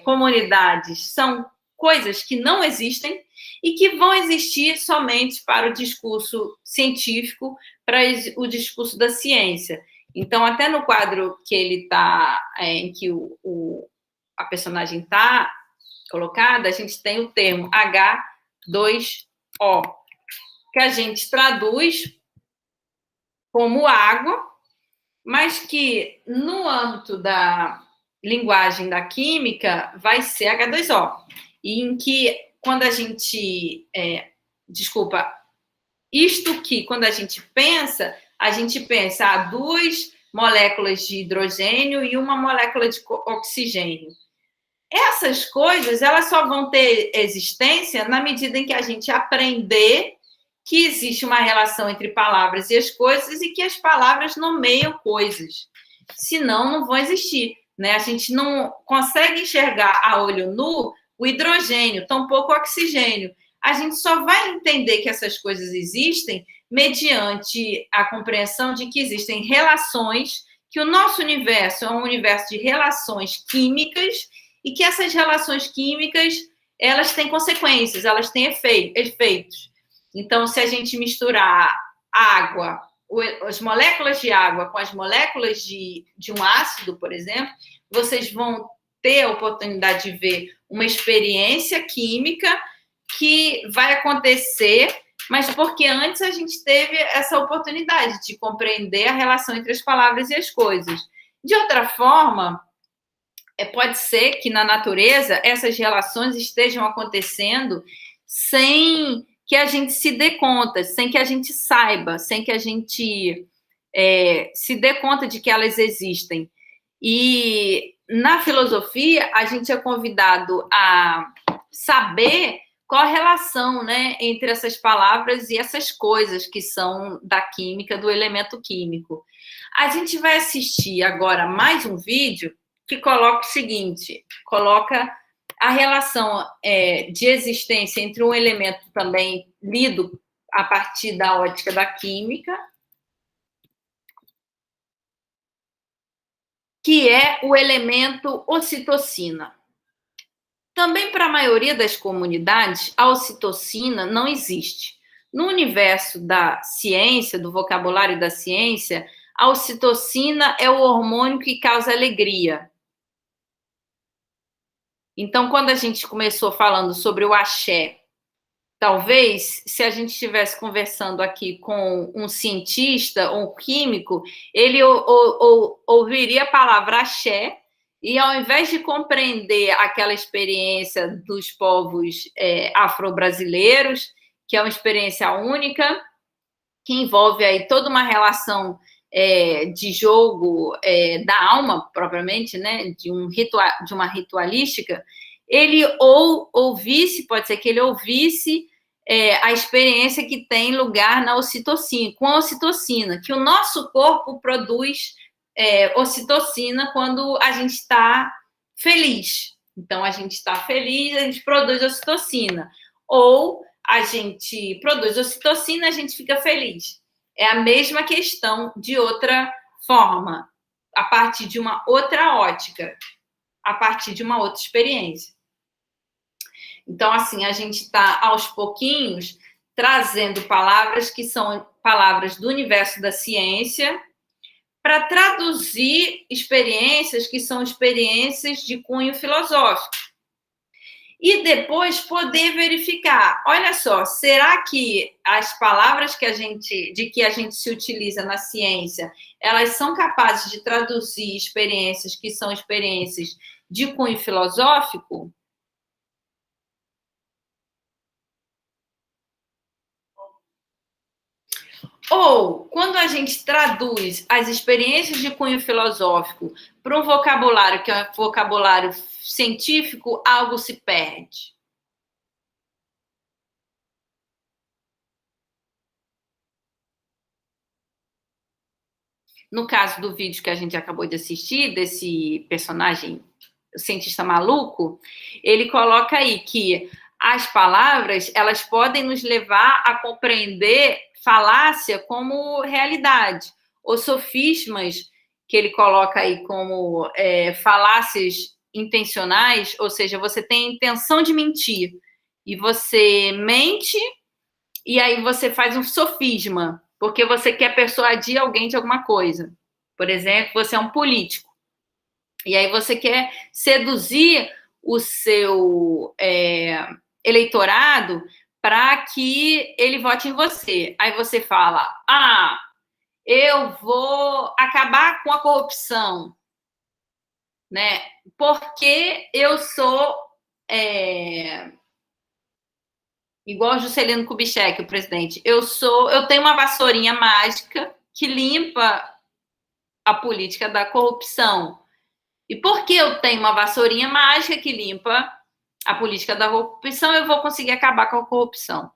comunidades, são coisas que não existem e que vão existir somente para o discurso científico, para o discurso da ciência. Então, até no quadro que ele está, em que a personagem está colocada, a gente tem o termo H2O, que a gente traduz como água, mas que no âmbito da linguagem da química vai ser H2O. E em que, quando a gente... quando a gente pensa duas moléculas de hidrogênio e uma molécula de oxigênio. Essas coisas, elas só vão ter existência na medida em que a gente aprender que existe uma relação entre palavras e as coisas e que as palavras nomeiam coisas. Senão, não vão existir, né? A gente não consegue enxergar a olho nu o hidrogênio, tampouco o oxigênio. A gente só vai entender que essas coisas existem mediante a compreensão de que existem relações, que o nosso universo é um universo de relações químicas e que essas relações químicas, elas têm consequências, elas têm efeitos. Então, se a gente misturar água, as moléculas de água com as moléculas de um ácido, por exemplo, vocês vão ter a oportunidade de ver uma experiência química que vai acontecer, mas porque antes a gente teve essa oportunidade de compreender a relação entre as palavras e as coisas. De outra forma, pode ser que na natureza essas relações estejam acontecendo sem que a gente se dê conta, sem que a gente saiba, sem que a gente se dê conta de que elas existem. E na filosofia, a gente é convidado a saber qual a relação, né, entre essas palavras e essas coisas que são da química, do elemento químico. A gente vai assistir agora mais um vídeo que coloca o seguinte, coloca a relação de existência entre um elemento também lido a partir da ótica da química, que é o elemento ocitocina. Também para a maioria das comunidades, a ocitocina não existe. No universo da ciência, do vocabulário da ciência, a ocitocina é o hormônio que causa alegria. Então, quando a gente começou falando sobre o axé, talvez, se a gente estivesse conversando aqui com um cientista ou um químico, ele ouviria a palavra axé e, ao invés de compreender aquela experiência dos povos afro-brasileiros, que é uma experiência única, que envolve aí toda uma relação de jogo da alma, propriamente, né, de uma ritualística, ele ouvisse, pode ser que ele ouvisse a experiência que tem lugar na ocitocina, com a ocitocina, que o nosso corpo produz ocitocina quando a gente está feliz. Então, a gente está feliz, a gente produz ocitocina. Ou a gente produz ocitocina, a gente fica feliz. É a mesma questão de outra forma, a partir de uma outra ótica, a partir de uma outra experiência. Então, assim, a gente está, aos pouquinhos, trazendo palavras que são palavras do universo da ciência para traduzir experiências que são experiências de cunho filosófico. E depois poder verificar, olha só, será que as palavras de que a gente se utiliza na ciência, elas são capazes de traduzir experiências que são experiências de cunho filosófico? Ou, quando a gente traduz as experiências de cunho filosófico para um vocabulário que é um vocabulário científico, algo se perde. No caso do vídeo que a gente acabou de assistir, desse personagem, o cientista maluco, ele coloca aí que as palavras, elas podem nos levar a compreender falácia como realidade, ou sofismas que ele coloca aí como falácias intencionais, ou seja, você tem a intenção de mentir, e você mente, e aí você faz um sofisma, porque você quer persuadir alguém de alguma coisa. Por exemplo, você é um político, e aí você quer seduzir o seu eleitorado para que ele vote em você. Aí você fala, eu vou acabar com a corrupção, né? Porque eu sou igual Juscelino Kubitschek, o presidente. Eu tenho uma vassourinha mágica que limpa a política da corrupção. E porque eu tenho uma vassourinha mágica que limpa a política da corrupção, eu vou conseguir acabar com a corrupção.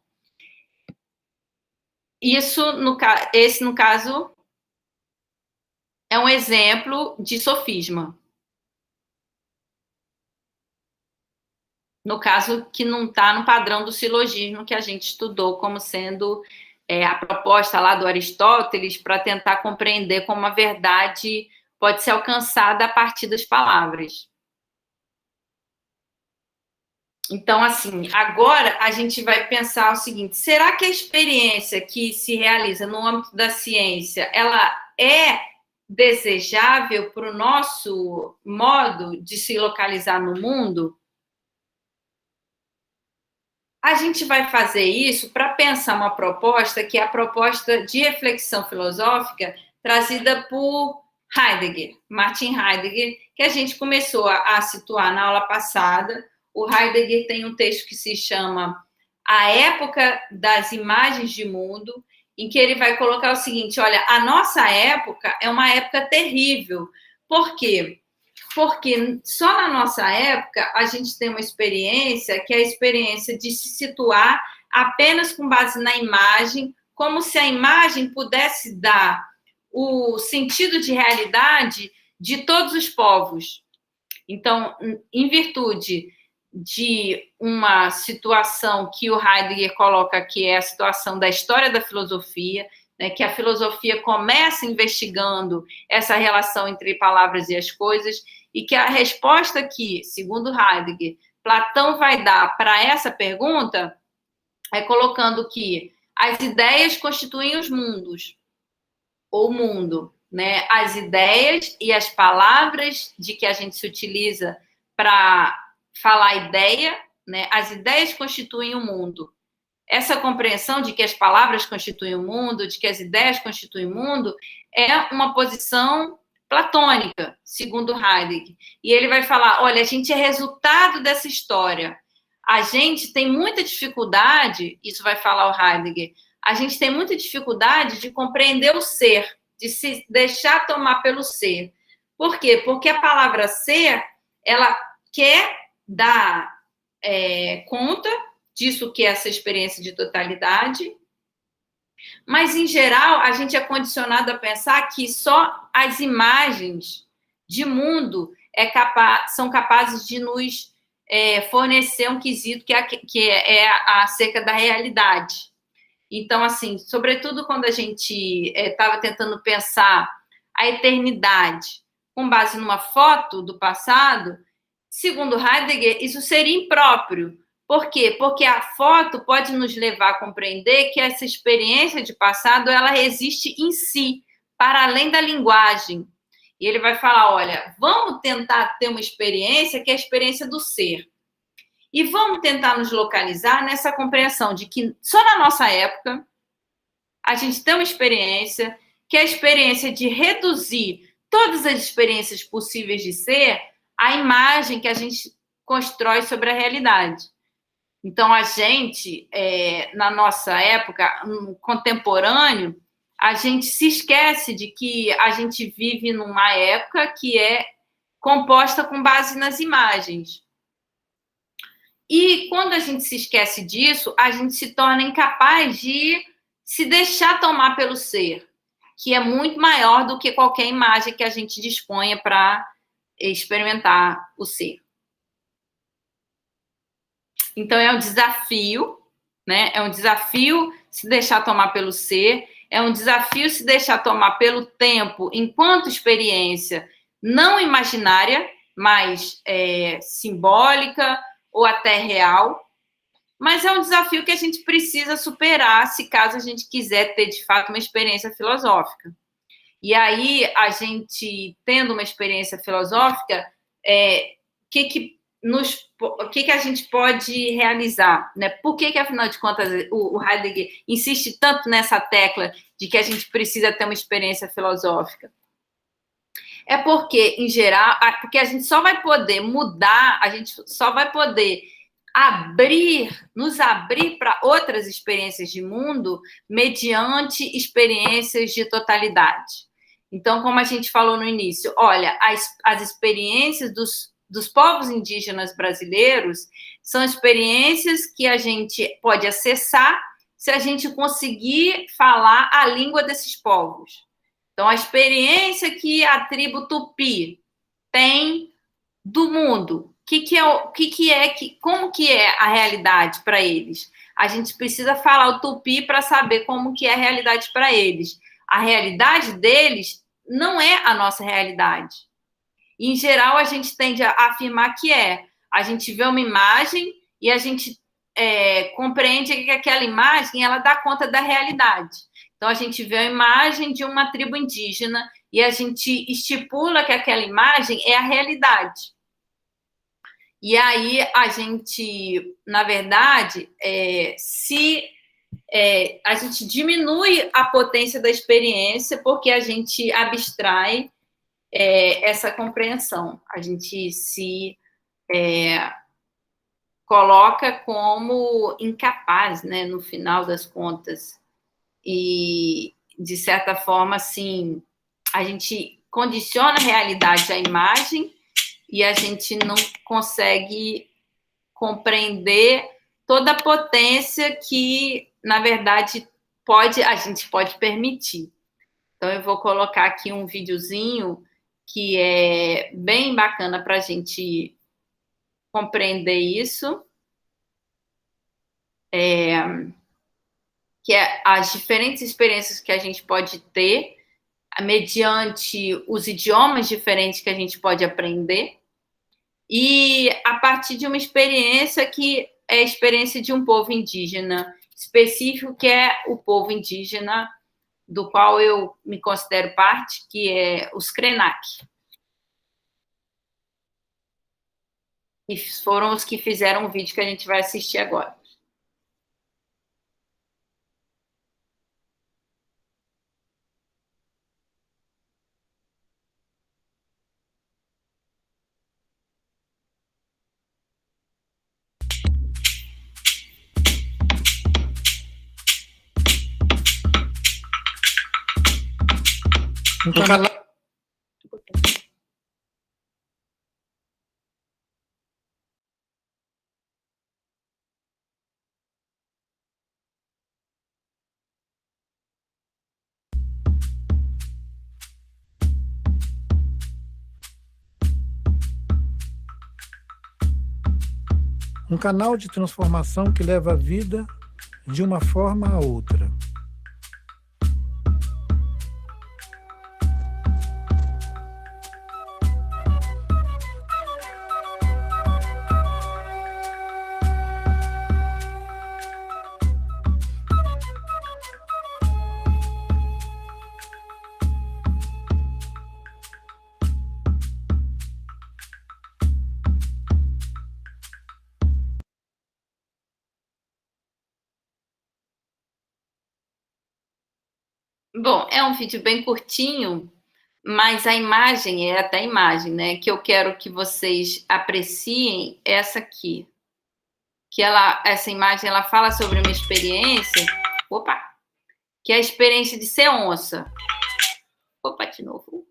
Esse, no caso, é um exemplo de sofisma. No caso, que não está no padrão do silogismo que a gente estudou como sendo a proposta lá do Aristóteles para tentar compreender como a verdade pode ser alcançada a partir das palavras. Então, assim, agora a gente vai pensar o seguinte, será que a experiência que se realiza no âmbito da ciência, ela é desejável para o nosso modo de se localizar no mundo? A gente vai fazer isso para pensar uma proposta que é a proposta de reflexão filosófica trazida por Heidegger, Martin Heidegger, que a gente começou a situar na aula passada. O Heidegger tem um texto que se chama A Época das Imagens de Mundo, em que ele vai colocar o seguinte, olha, a nossa época é uma época terrível. Por quê? Porque só na nossa época a gente tem uma experiência que é a experiência de se situar apenas com base na imagem, como se a imagem pudesse dar o sentido de realidade de todos os povos. Então, em virtude de uma situação que o Heidegger coloca, que é a situação da história da filosofia, né, que a filosofia começa investigando essa relação entre palavras e as coisas, e que a resposta que, segundo Heidegger, Platão vai dar para essa pergunta é colocando que as ideias constituem os mundos, ou mundo, né? As ideias e as palavras de que a gente se utiliza para falar ideia, né? As ideias constituem o mundo. Essa compreensão de que as palavras constituem o mundo, de que as ideias constituem o mundo, é uma posição platônica, segundo Heidegger. E ele vai falar, olha, a gente é resultado dessa história. A gente tem muita dificuldade, isso vai falar o Heidegger, a gente tem muita dificuldade de compreender o ser, de se deixar tomar pelo ser. Por quê? Porque a palavra ser, ela quer dar conta disso que é essa experiência de totalidade, mas, em geral, a gente é condicionado a pensar que só as imagens de mundo são capazes de nos fornecer um quesito que é acerca da realidade. Então, assim, sobretudo quando a gente estava tentando pensar a eternidade com base numa foto do passado, segundo Heidegger, isso seria impróprio. Por quê? Porque a foto pode nos levar a compreender que essa experiência de passado, ela existe em si, para além da linguagem. E ele vai falar, olha, vamos tentar ter uma experiência que é a experiência do ser. E vamos tentar nos localizar nessa compreensão de que só na nossa época a gente tem uma experiência que é a experiência de reduzir todas as experiências possíveis de ser à imagem que a gente constrói sobre a realidade. Então, a gente, na nossa época, no contemporâneo, a gente se esquece de que a gente vive numa época que é composta com base nas imagens. E quando a gente se esquece disso, a gente se torna incapaz de se deixar tomar pelo ser, que é muito maior do que qualquer imagem que a gente disponha para experimentar o ser. Então, é um desafio, né? É um desafio se deixar tomar pelo ser, É um desafio se deixar tomar pelo tempo enquanto experiência não imaginária, mas simbólica ou até real. Mas é um desafio que a gente precisa superar se caso a gente quiser ter, de fato, uma experiência filosófica. E aí, a gente, tendo uma experiência filosófica, o que a gente pode realizar? Né? Por que, afinal de contas, o Heidegger insiste tanto nessa tecla de que a gente precisa ter uma experiência filosófica? É porque, em geral, porque a gente só vai poder mudar, a gente só vai poder nos abrir para outras experiências de mundo mediante experiências de totalidade. Então, como a gente falou no início, olha, as experiências dos povos indígenas brasileiros são experiências que a gente pode acessar se a gente conseguir falar a língua desses povos. Então, a experiência que a tribo Tupi tem do mundo, como que é a realidade para eles? A gente precisa falar o Tupi para saber como que é a realidade para eles. A realidade deles não é a nossa realidade. Em geral, a gente tende a afirmar que é. A gente vê uma imagem e a gente compreende que aquela imagem ela dá conta da realidade. Então, a gente vê a imagem de uma tribo indígena e a gente estipula que aquela imagem é a realidade. E aí, a gente, na verdade, a gente diminui a potência da experiência porque a gente abstrai essa compreensão. A gente se coloca como incapaz, né, no final das contas. E, de certa forma, assim, a gente condiciona a realidade à imagem e a gente não consegue compreender toda a potência que, na verdade, a gente pode permitir. Então, eu vou colocar aqui um videozinho que é bem bacana para a gente compreender isso. Que é as diferentes experiências que a gente pode ter mediante os idiomas diferentes que a gente pode aprender e a partir de uma experiência que é a experiência de um povo indígena específico, que é o povo indígena do qual eu me considero parte, que é os Krenak. E foram os que fizeram o vídeo que a gente vai assistir agora. Um canal de transformação que leva a vida de uma forma a outra. Bom, é um vídeo bem curtinho, mas a imagem é até a imagem, né? Que eu quero que vocês apreciem essa aqui. Essa imagem, ela fala sobre uma experiência, que é a experiência de ser onça. De novo.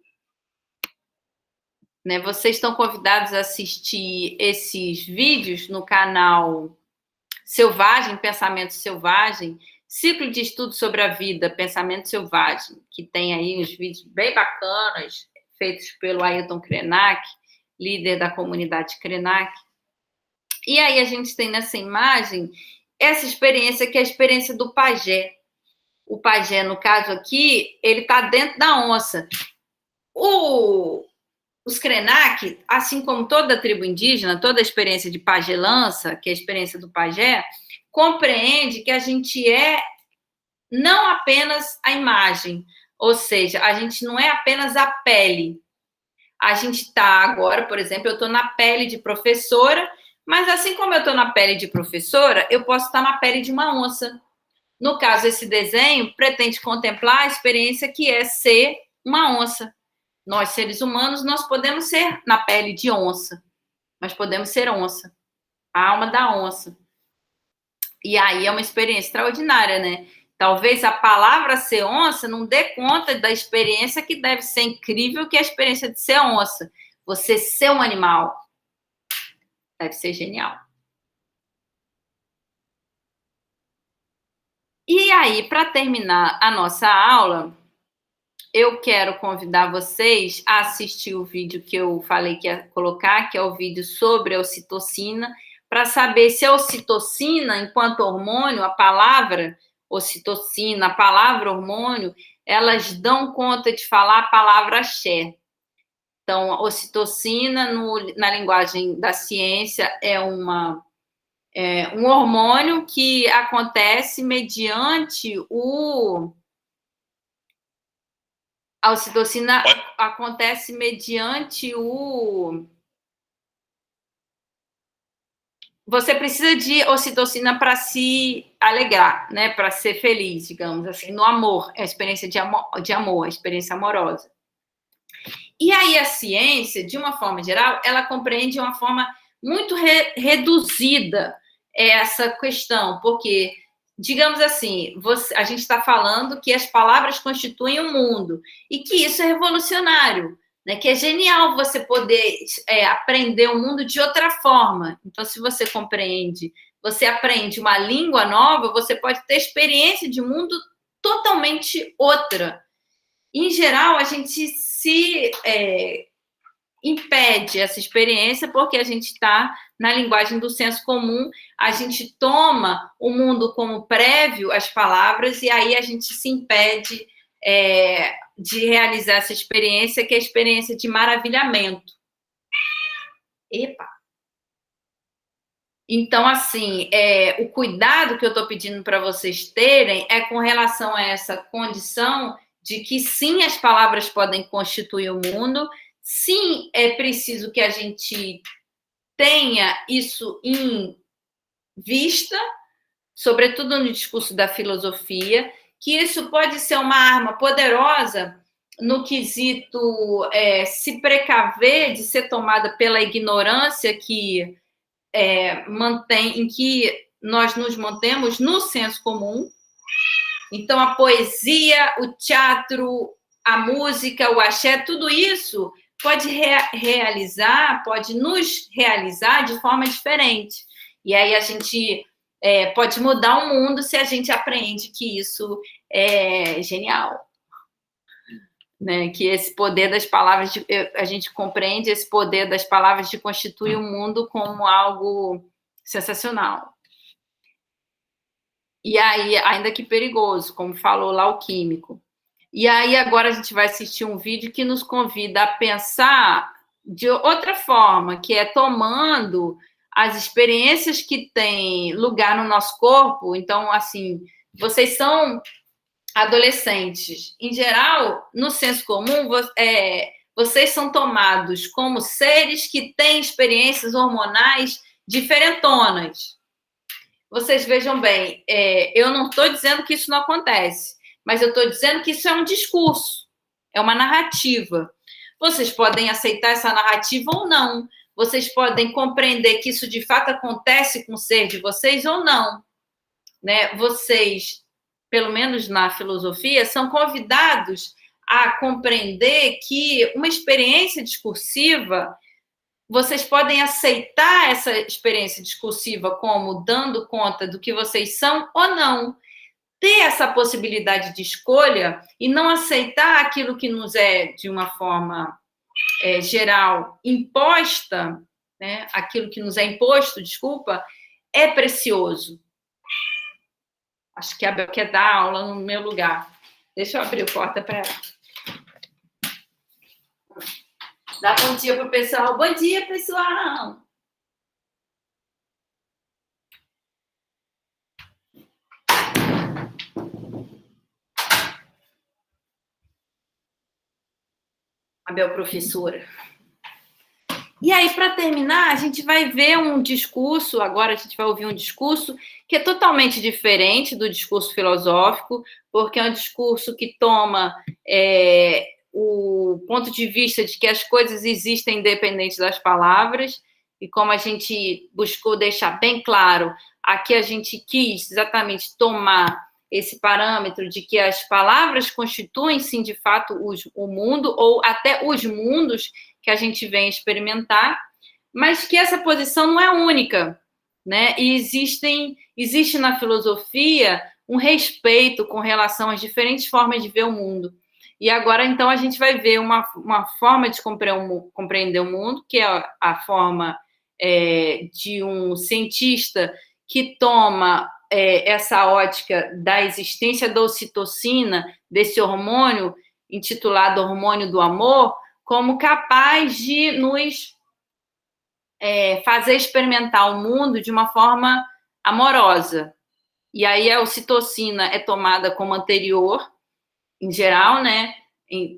Né? Vocês estão convidados a assistir esses vídeos no canal Selvagem, Pensamento Selvagem, Ciclo de Estudo sobre a Vida, Pensamento Selvagem, que tem aí uns vídeos bem bacanas, feitos pelo Ailton Krenak, líder da comunidade Krenak. E aí a gente tem nessa imagem essa experiência, que é a experiência do pajé. o pajé, no caso aqui, ele está dentro da onça. Os Krenak, assim como toda a tribo indígena, toda a experiência de pajelança, que é a experiência do pajé, compreende que a gente é não apenas a imagem, ou seja, a gente não é apenas a pele. A gente está agora, por exemplo, eu estou na pele de professora, mas assim como eu estou na pele de professora, eu posso estar na pele de uma onça. No caso, esse desenho pretende contemplar a experiência que é ser uma onça. Nós, seres humanos, nós podemos ser na pele de onça, mas podemos ser onça, a alma da onça. E aí é uma experiência extraordinária, né? Talvez a palavra ser onça não dê conta da experiência que deve ser incrível, que é a experiência de ser onça. Você ser um animal deve ser genial. E aí, para terminar a nossa aula, eu quero convidar vocês a assistir o vídeo que eu falei que ia colocar, que é o vídeo sobre a ocitocina, para saber se a ocitocina, enquanto hormônio, a palavra ocitocina, a palavra hormônio, elas dão conta de falar a palavra axé. Então, a ocitocina, na linguagem da ciência, é um hormônio que acontece mediante a ocitocina acontece mediante Você precisa de ocitocina para se alegrar, né? Para ser feliz, digamos assim, no amor, a experiência de amor, a experiência amorosa. E aí a ciência, de uma forma geral, ela compreende de uma forma muito reduzida essa questão, porque, digamos assim, a gente está falando que as palavras constituem o mundo e que isso é revolucionário, né? Que é genial você poder aprender o mundo de outra forma. Então, se você você aprende uma língua nova, você pode ter experiência de mundo totalmente outra. Em geral, a gente se impede essa experiência porque a gente está na linguagem do senso comum, a gente toma o mundo como prévio às palavras e aí a gente se impede de realizar essa experiência, que é a experiência de maravilhamento. Epa! Então, assim, o cuidado que eu estou pedindo para vocês terem é com relação a essa condição de que, sim, as palavras podem constituir o mundo, sim, é preciso que a gente tenha isso em vista, sobretudo no discurso da filosofia, que isso pode ser uma arma poderosa no quesito se precaver de ser tomada pela ignorância que em que nós nos mantemos no senso comum. Então, a poesia, o teatro, a música, o axé, tudo isso pode pode nos realizar de forma diferente. E aí a gente pode mudar o mundo se a gente aprende que isso é genial. Né? Que esse poder das palavras, a gente compreende esse poder das palavras de constituir o mundo como algo sensacional. E aí, ainda que perigoso, como falou lá o químico. E aí, agora a gente vai assistir um vídeo que nos convida a pensar de outra forma, que é tomando as experiências que têm lugar no nosso corpo. Então, assim, vocês são adolescentes. Em geral, no senso comum, vocês são tomados como seres que têm experiências hormonais diferentonas. Vocês vejam bem, eu não estou dizendo que isso não acontece, mas eu estou dizendo que isso é um discurso, é uma narrativa. Vocês podem aceitar essa narrativa ou não. Vocês podem compreender que isso de fato acontece com o ser de vocês ou não. Né? Vocês, pelo menos na filosofia, são convidados a compreender que uma experiência discursiva, vocês podem aceitar essa experiência discursiva como dando conta do que vocês são ou não. Ter essa possibilidade de escolha e não aceitar aquilo que nos é, de uma forma geral, imposta, né? Aquilo que nos é imposto, desculpa, é precioso. Acho que a Bel quer dar aula no meu lugar. Deixa eu abrir a porta para ela. Dá bom dia pro pessoal. Bom dia, pessoal! A Bel, professora. E aí, para terminar, a gente vai ver um discurso, agora a gente vai ouvir um discurso que é totalmente diferente do discurso filosófico, porque é um discurso que toma o ponto de vista de que as coisas existem independente das palavras, e como a gente buscou deixar bem claro, aqui a gente quis exatamente tomar esse parâmetro de que as palavras constituem, sim, de fato, o mundo, ou até os mundos que a gente vem experimentar, mas que essa posição não é única, né? E existe na filosofia um respeito com relação às diferentes formas de ver o mundo. E agora, então, a gente vai ver uma forma de compreender o mundo, que é a forma de um cientista que toma essa ótica da existência da ocitocina, desse hormônio intitulado hormônio do amor, como capaz de nos fazer experimentar o mundo de uma forma amorosa. E aí a ocitocina é tomada como anterior, em geral, né?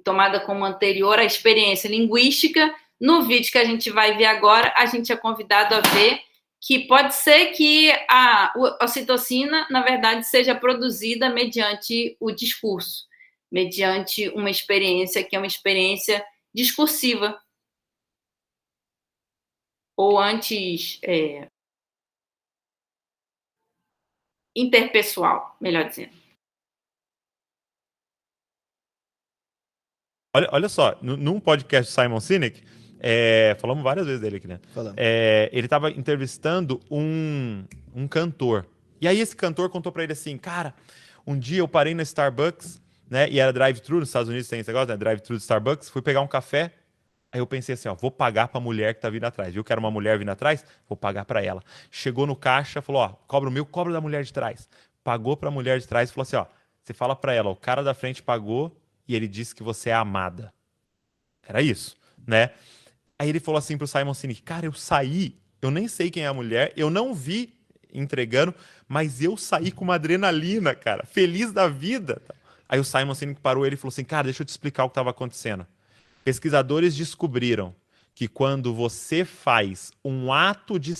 Tomada como anterior à experiência linguística. No vídeo que a gente vai ver agora, a gente é convidado a ver que pode ser que a ocitocina, na verdade, seja produzida mediante o discurso, mediante uma experiência que é uma experiência discursiva, ou antes interpessoal, melhor dizendo. Olha só, num podcast do Simon Sinek, falamos várias vezes dele aqui, né? Ele estava entrevistando um cantor. E aí esse cantor contou para ele assim, cara, um dia eu parei na Starbucks, né? E era drive-thru, nos Estados Unidos tem esse negócio, né? Drive-thru de Starbucks, fui pegar um café. Aí eu pensei assim, ó, vou pagar pra mulher que tá vindo atrás. Viu que era uma mulher vindo atrás? Vou pagar pra ela. Chegou no caixa, falou, ó, cobra o meu, cobra da mulher de trás. Pagou pra mulher de trás e falou assim, ó, você fala pra ela, o cara da frente pagou e ele disse que você é amada. Era isso, né? Aí ele falou assim pro Simon Sinek, cara, eu saí, eu nem sei quem é a mulher, eu não vi entregando, mas eu saí com uma adrenalina, cara, feliz da vida. Aí o Simon Sinek parou ele e falou assim, cara, deixa eu te explicar o que estava acontecendo. Pesquisadores descobriram que quando você faz um ato de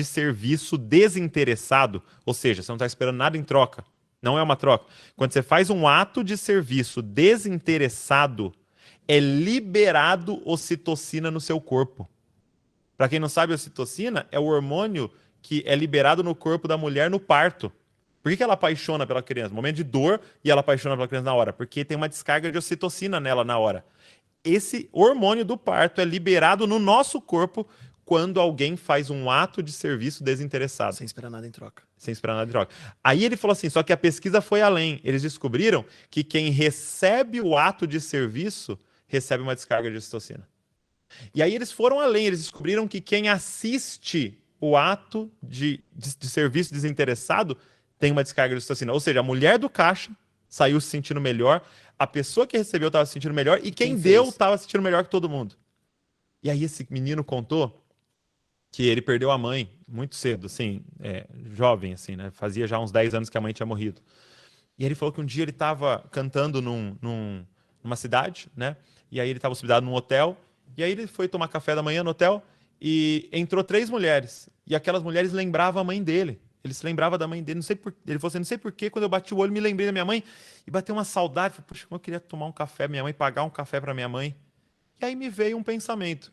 serviço desinteressado, ou seja, você não está esperando nada em troca, não é uma troca. Quando você faz um ato de serviço desinteressado, é liberado ocitocina no seu corpo. Para quem não sabe, a ocitocina é o hormônio que é liberado no corpo da mulher no parto. Por que ela apaixona pela criança? Momento de dor e ela apaixona pela criança na hora? Porque tem uma descarga de ocitocina nela na hora. Esse hormônio do parto é liberado no nosso corpo quando alguém faz um ato de serviço desinteressado. Sem esperar nada em troca. Sem esperar nada em troca. Aí ele falou assim, só que a pesquisa foi além. Eles descobriram que quem recebe o ato de serviço recebe uma descarga de ocitocina. E aí eles foram além, eles descobriram que quem assiste o ato de serviço desinteressado tem uma descarga de ocitocina. Ou seja, a mulher do caixa saiu se sentindo melhor, a pessoa que recebeu estava se sentindo melhor e quem deu estava se sentindo melhor que todo mundo. E aí esse menino contou que ele perdeu a mãe muito cedo, assim, jovem, assim, né? Fazia já uns 10 anos que a mãe tinha morrido. E ele falou que um dia ele estava cantando numa cidade, né? E aí ele estava hospedado num hotel, e aí ele foi tomar café da manhã no hotel e entrou 3 mulheres. E aquelas mulheres lembravam a mãe dele. Ele se lembrava da mãe dele, não sei por, ele falou assim, não sei porquê, quando eu bati o olho, me lembrei da minha mãe, e bateu uma saudade, falei, puxa, como eu queria tomar um café, minha mãe, pagar um café para minha mãe. E aí me veio um pensamento,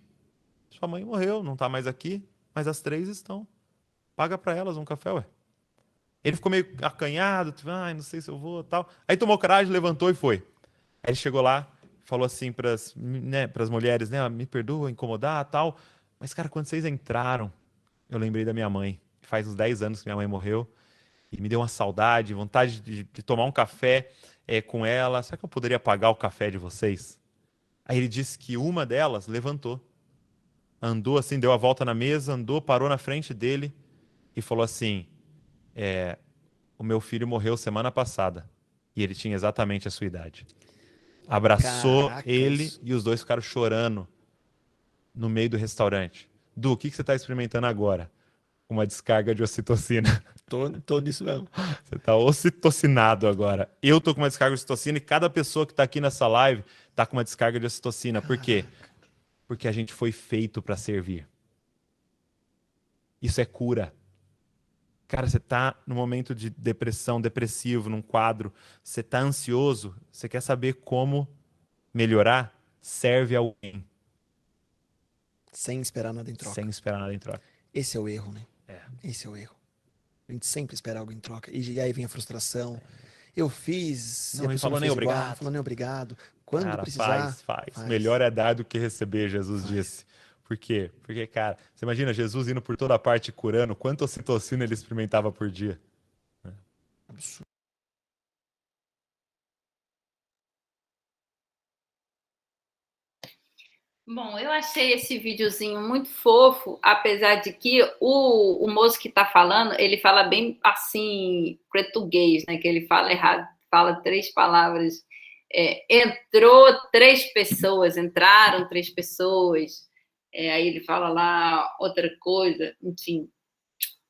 sua mãe morreu, não tá mais aqui, mas as 3 estão, paga para elas um café, ué. Ele ficou meio acanhado, tipo, não sei se eu vou, tal. Aí tomou coragem, levantou e foi. Aí ele chegou lá, falou assim pras mulheres, né, me perdoa, incomodar, tal, mas cara, quando vocês entraram, eu lembrei da minha mãe. Faz uns 10 anos que minha mãe morreu e me deu uma saudade, vontade de tomar um café com ela. Será que eu poderia pagar o café de vocês? Aí ele disse que uma delas levantou, andou assim, deu a volta na mesa, andou, parou na frente dele e falou assim, o meu filho morreu semana passada. E ele tinha exatamente a sua idade. Abraçou Caracas. ele e os dois ficaram chorando no meio do restaurante. Du, o que você está experimentando agora? Uma descarga de ocitocina. Tô nisso mesmo. Você tá ocitocinado agora. Eu tô com uma descarga de ocitocina e cada pessoa que tá aqui nessa live tá com uma descarga de ocitocina. Por quê? Porque a gente foi feito para servir. Isso é cura. Cara, você tá num momento de depressão, depressivo, num quadro, você tá ansioso, você quer saber como melhorar? Serve a alguém, Sem esperar nada em troca. sem esperar nada em troca. Esse é o erro, né? É. Esse é o erro. A gente sempre espera algo em troca. E aí vem a frustração. Eu fiz, Não, e a ele pessoa falou não nem fez igual, obrigado. falou nem obrigado. Quando Cara, precisar, faz. Melhor é dar do que receber, Jesus Faz. disse. Por quê? Porque, cara, você imagina Jesus indo por toda parte curando, quanta ocitocina ele experimentava por dia? Absurdo. Bom, eu achei esse videozinho muito fofo, apesar de que o moço que está falando, ele fala bem assim, português, né? Que ele fala errado, fala 3 palavras. Entraram 3 pessoas, aí ele fala lá outra coisa, enfim.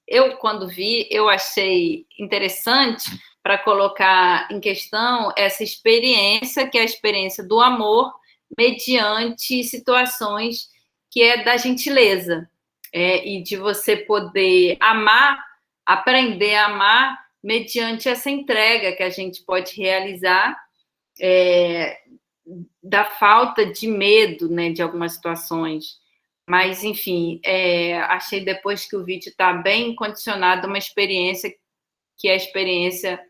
Eu, quando vi, eu achei interessante para colocar em questão essa experiência, que é a experiência do amor, mediante situações que é da gentileza, e de você poder amar, aprender a amar, mediante essa entrega que a gente pode realizar, da falta de medo, né, de algumas situações. Mas, enfim, achei depois que o vídeo está bem condicionado a uma experiência que é a experiência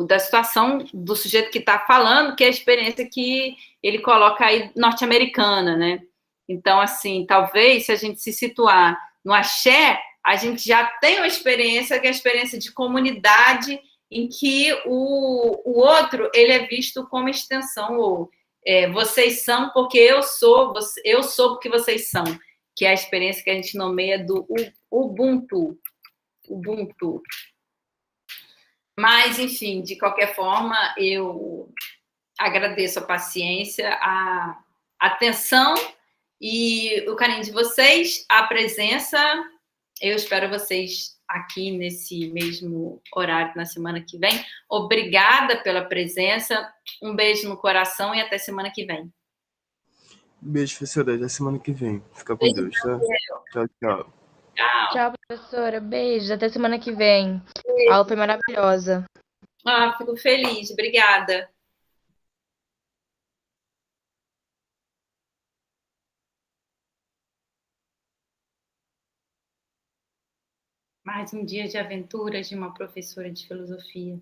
da situação do sujeito que está falando, que é a experiência que ele coloca aí norte-americana, né? Então, assim, talvez se a gente se situar no axé, a gente já tem uma experiência que é a experiência de comunidade, em que o outro ele é visto como extensão, ou vocês são porque eu sou porque vocês são, que é a experiência que a gente nomeia do Ubuntu. Mas, enfim, de qualquer forma, eu agradeço a paciência, a atenção e o carinho de vocês, a presença. Eu espero vocês aqui nesse mesmo horário na semana que vem. Obrigada pela presença, um beijo no coração e até semana que vem. Beijo, professora. Até semana que vem. Fica com Deus, tá? Tchau, tchau. Tchau. Tchau, professora. Beijos. Até semana que vem. A aula foi maravilhosa. Fico feliz. Obrigada. Mais um dia de aventuras de uma professora de filosofia.